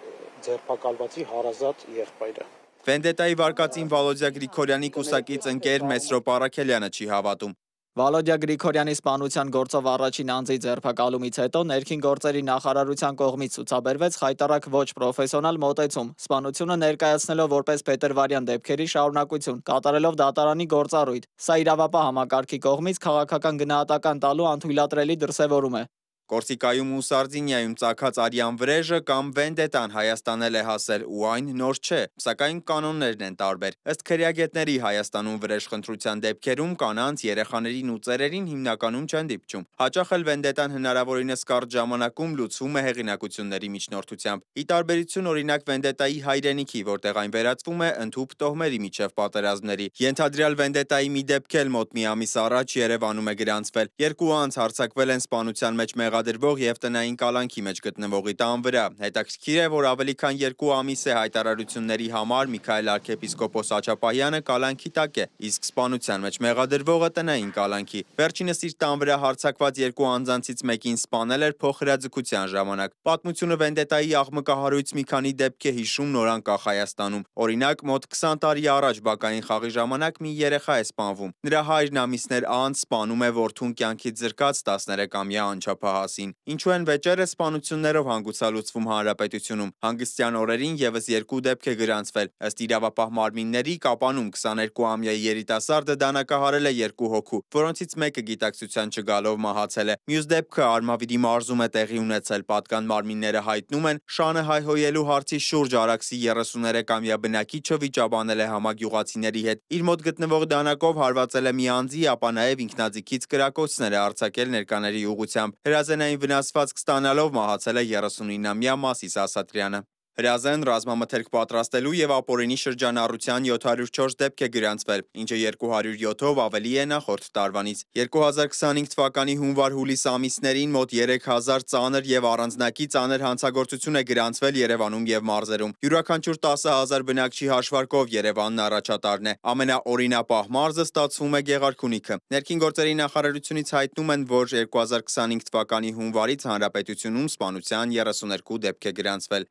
ձերբակալվածի հարազատ եղբայրը։ Վենդետայի վարկածին Վալոդյա Գրիգորյանի կուսակից ընկեր Մեսրոպ Առաքելյանը չի հավատում։ Վալոդյա Գրիգորյանի սպանության գործով առաջին անձի ձերբակալումից հետո ներքին գործերի նախարարության կողմից ցուցաբերվեց խայտառակ ոչ պրոֆեսիոնալ մոտեցում, սպանությունը ներկայացնելով որպես փետրվարյան դեպքերի շարունակություն, կատարելով դատարանի գործառույթ։ Սա իրավապահ համակարգի կողմից քաղաքական գնահատական տալու անթույլատրելի դրսևորում է։ Կորսիկայում ու Սարդինիայում ծագած արյան վրեժը կամ վենդետան Հայաստանել է հասել ու այն նոր չէ, սակայն կանոններն են տարբեր։ Ըստ քրեագետների Հայաստանում վրեժխնդրության դեպքերում կանանց, երեխաներին ու ծերերին հիմնականում չեն դիպչում։ Հաճախ էլ վենդետան հնարավորինս կարճ ժամանակում լուծվում է հեղինակությունների միջնորդությամբ։ Ի տարբերություն օրինակ վենդետայի հայրենիքի, որտեղ այն վերածվում է ընդհուպ տոհմերի միջև պատերազմների։ Ենթադրյալ վենդետայի մի դեպք էլ մոտ մի ամիս առաջ Երևանում է գրանցվել։ Երկու անձ հարձակվել են սպանության մեջ մեղադրվող եւ տնային կալանքի մեջ գտնվողի տան վրա։ Հետաքրքիր է, որ ավելի քան 2 ամիս է հայտարարությունների համար Միքայել arczepiskopos Աչապահյանը կալանքի տակ է, իսկ սպանության մեջ մեղադրվողը տնային կալանքի։ Վերջինս իր տան վրա հարձակված երկու անձանցից մեկին սպանել էր փոխհրաձգության ժամանակ։ Պատմությունը վենդետայի աղմկահարույց մի քանի դեպք է հիշում նորանկախ Հայաստանում։ Օրինակ, մոտ 20 տարի առաջ բակային խաղի ժամանակ մի երեխա է սպանվում։ Նրա հայրն ամիսներ անց սպանում է որդուն կյանքից զրկած 13-ամյա անչափահասին։ Ինչու են վեճերը սպանություններով հանգուցալուծվում հանրապետությունում։ Հանգստյան օրերին եւս 2 դեպք է գրանցվել։ Ըստ իրավապահ մարմինների Կապանում 22-ամյա երիտասարդը դանակահարել է 2 հոգու, որոնցից մեկը գիտակցության չգալով մահացել է։ Մյուս դեպքը Արմավիրի մարզում է տեղի ունեցել։ Պատկան մարմինները հայտնում են, շանը հայհոյելու հարցի շուրջ Արաքսի 33-ամյա բնակիչը վիճաբանել է համագյուղացիների հետ։ Իր մոտ գտնվող դանակով հարվածել է մի անձի, ապա նաև ինքնաձիգից կրակոցներ է արձակել ներկաների ուղղությամբ։ Հրազենային վնասվածք ստանալով մահացել է 39-ամյա Մասիս Ասատրյանը։ Հրազեն, ռազմամթերք պատրաստելու եւ ապօրինի շրջանառության 704 դեպք է գրանցվել, ինչը 207-ով ավելի է նախորդ տարվանից։ 2025 թվականի հունվար-հուլիս ամիսներին մոտ 3000 ծանր եւ առանձնակի ծանր հանցագործություն է գրանցվել Երևանում եւ մարզերում։ Յուրաքանչյուր 10000 բնակչի հաշվարկով Երևանն առաջատարն է։ Ամենաօրինապահ մարզը ստացվում է Գեղարքունիքը։ Ներքին գործերի նախարարությունից հայտնում են, որ 2025 թվականի հունվարից հանրապետությունում սպանության 32 դեպք է գրանցվել։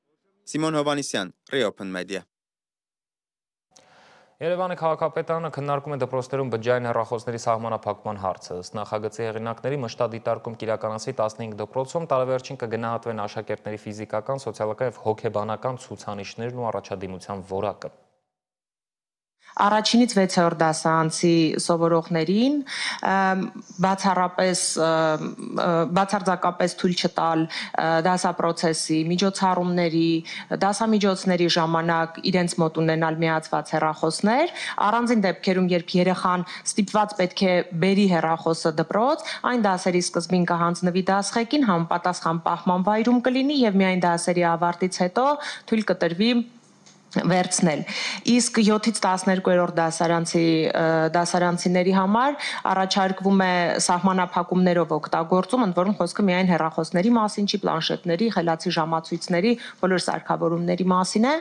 Սիմոն Հովանիսյան, Reopen Media։ Երևանի քաղաքապետարանը քննարկում է դպրոցներում բջջային հեռախոսների սահմանափակման հարցը։ Ըստ նախագծի հեղինակների մշտադիտարկում կիրականացի 15 դպրոցում տարեվերջին կգնահատվեն աշակերտների ֆիզիկական, սոցիալական եւ հոգեբանական ցուցանիշներն ու առաջադիմության որակը։ Առաջինից 6-րդ դասարանցի սովորողներին բացարձակապես թույլ չտալ դասապրոցեսի, միջոցառումների, դասամիջոցների ժամանակ իրենց մոտ ունենալ միացված հեռախոսներ, առանձին դեպքերում, երբ երեխան ստիպված պետք է բերի հեռախոսը դպրոց, այն դասերի սկզբին կհանձնվի դասղեկին, համապատասխան պահման վայրում կլինի եւ միայն դասերի ավարտից հետո թույլ կտրվի վերցնել։ Իսկ 7-ից 12-րդ դասարանցիների համար առաջարկվում է սահմանափակումներով օգտագործում, ընդ որում խոսքը միայն հեռախոսների մասին չի, պլանշետների, խելացի ժամացույցների, բոլոր սարքավորումների մասին է։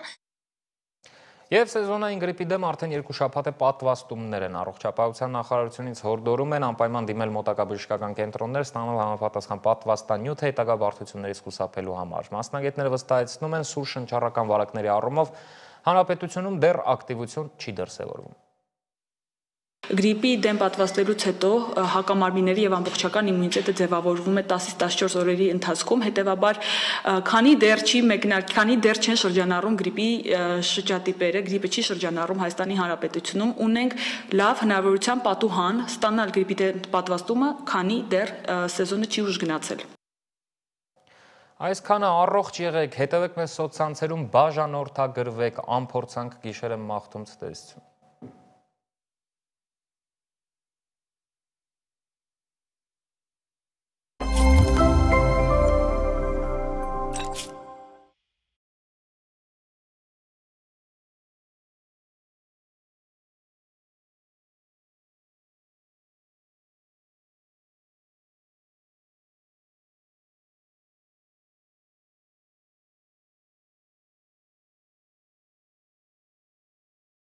Եվ սեզոնային գրիպի դեմ արդեն 2 շաբաթ է պատվաստումներ են։ Առողջապահության նախարարությունից հորդորում են անպայման դիմել մոտակա բժշկական կենտրոններ, ստանալ համապատասխան պատվաստանյութ հետագա բարդություններից խուսափելու համար։ Մասնագետները վստահեցնում են, սուր շնչառական վարակների առումով հանրապետությունում դեռ ակտիվություն չի դրսևորվում։ Գրիպի դեմ պատվաստելուց հետո հակամարմինների եւ ամբողջական իմունիտետը ձևավորվում է 10-ից 14 օրերի ընթացքում, հետեւաբար քանի դեռ չեն շրջանառում գրիպի շրջատիպերը, գրիպը չի շրջանառում Հայաստանի Հանրապետությունում, ունենք լավ հնարավորության պատուհան ստանալ գրիպի դեմ պատվաստումը, քանի դեռ սեզոնը չի ուժ գնացել։ Այսքանը առողջ եղեք, հետևեք մեզ սոցցանցերում, բաժանորդագրվեք, անփորձանք գիշերը մաղթում ցտեսություն։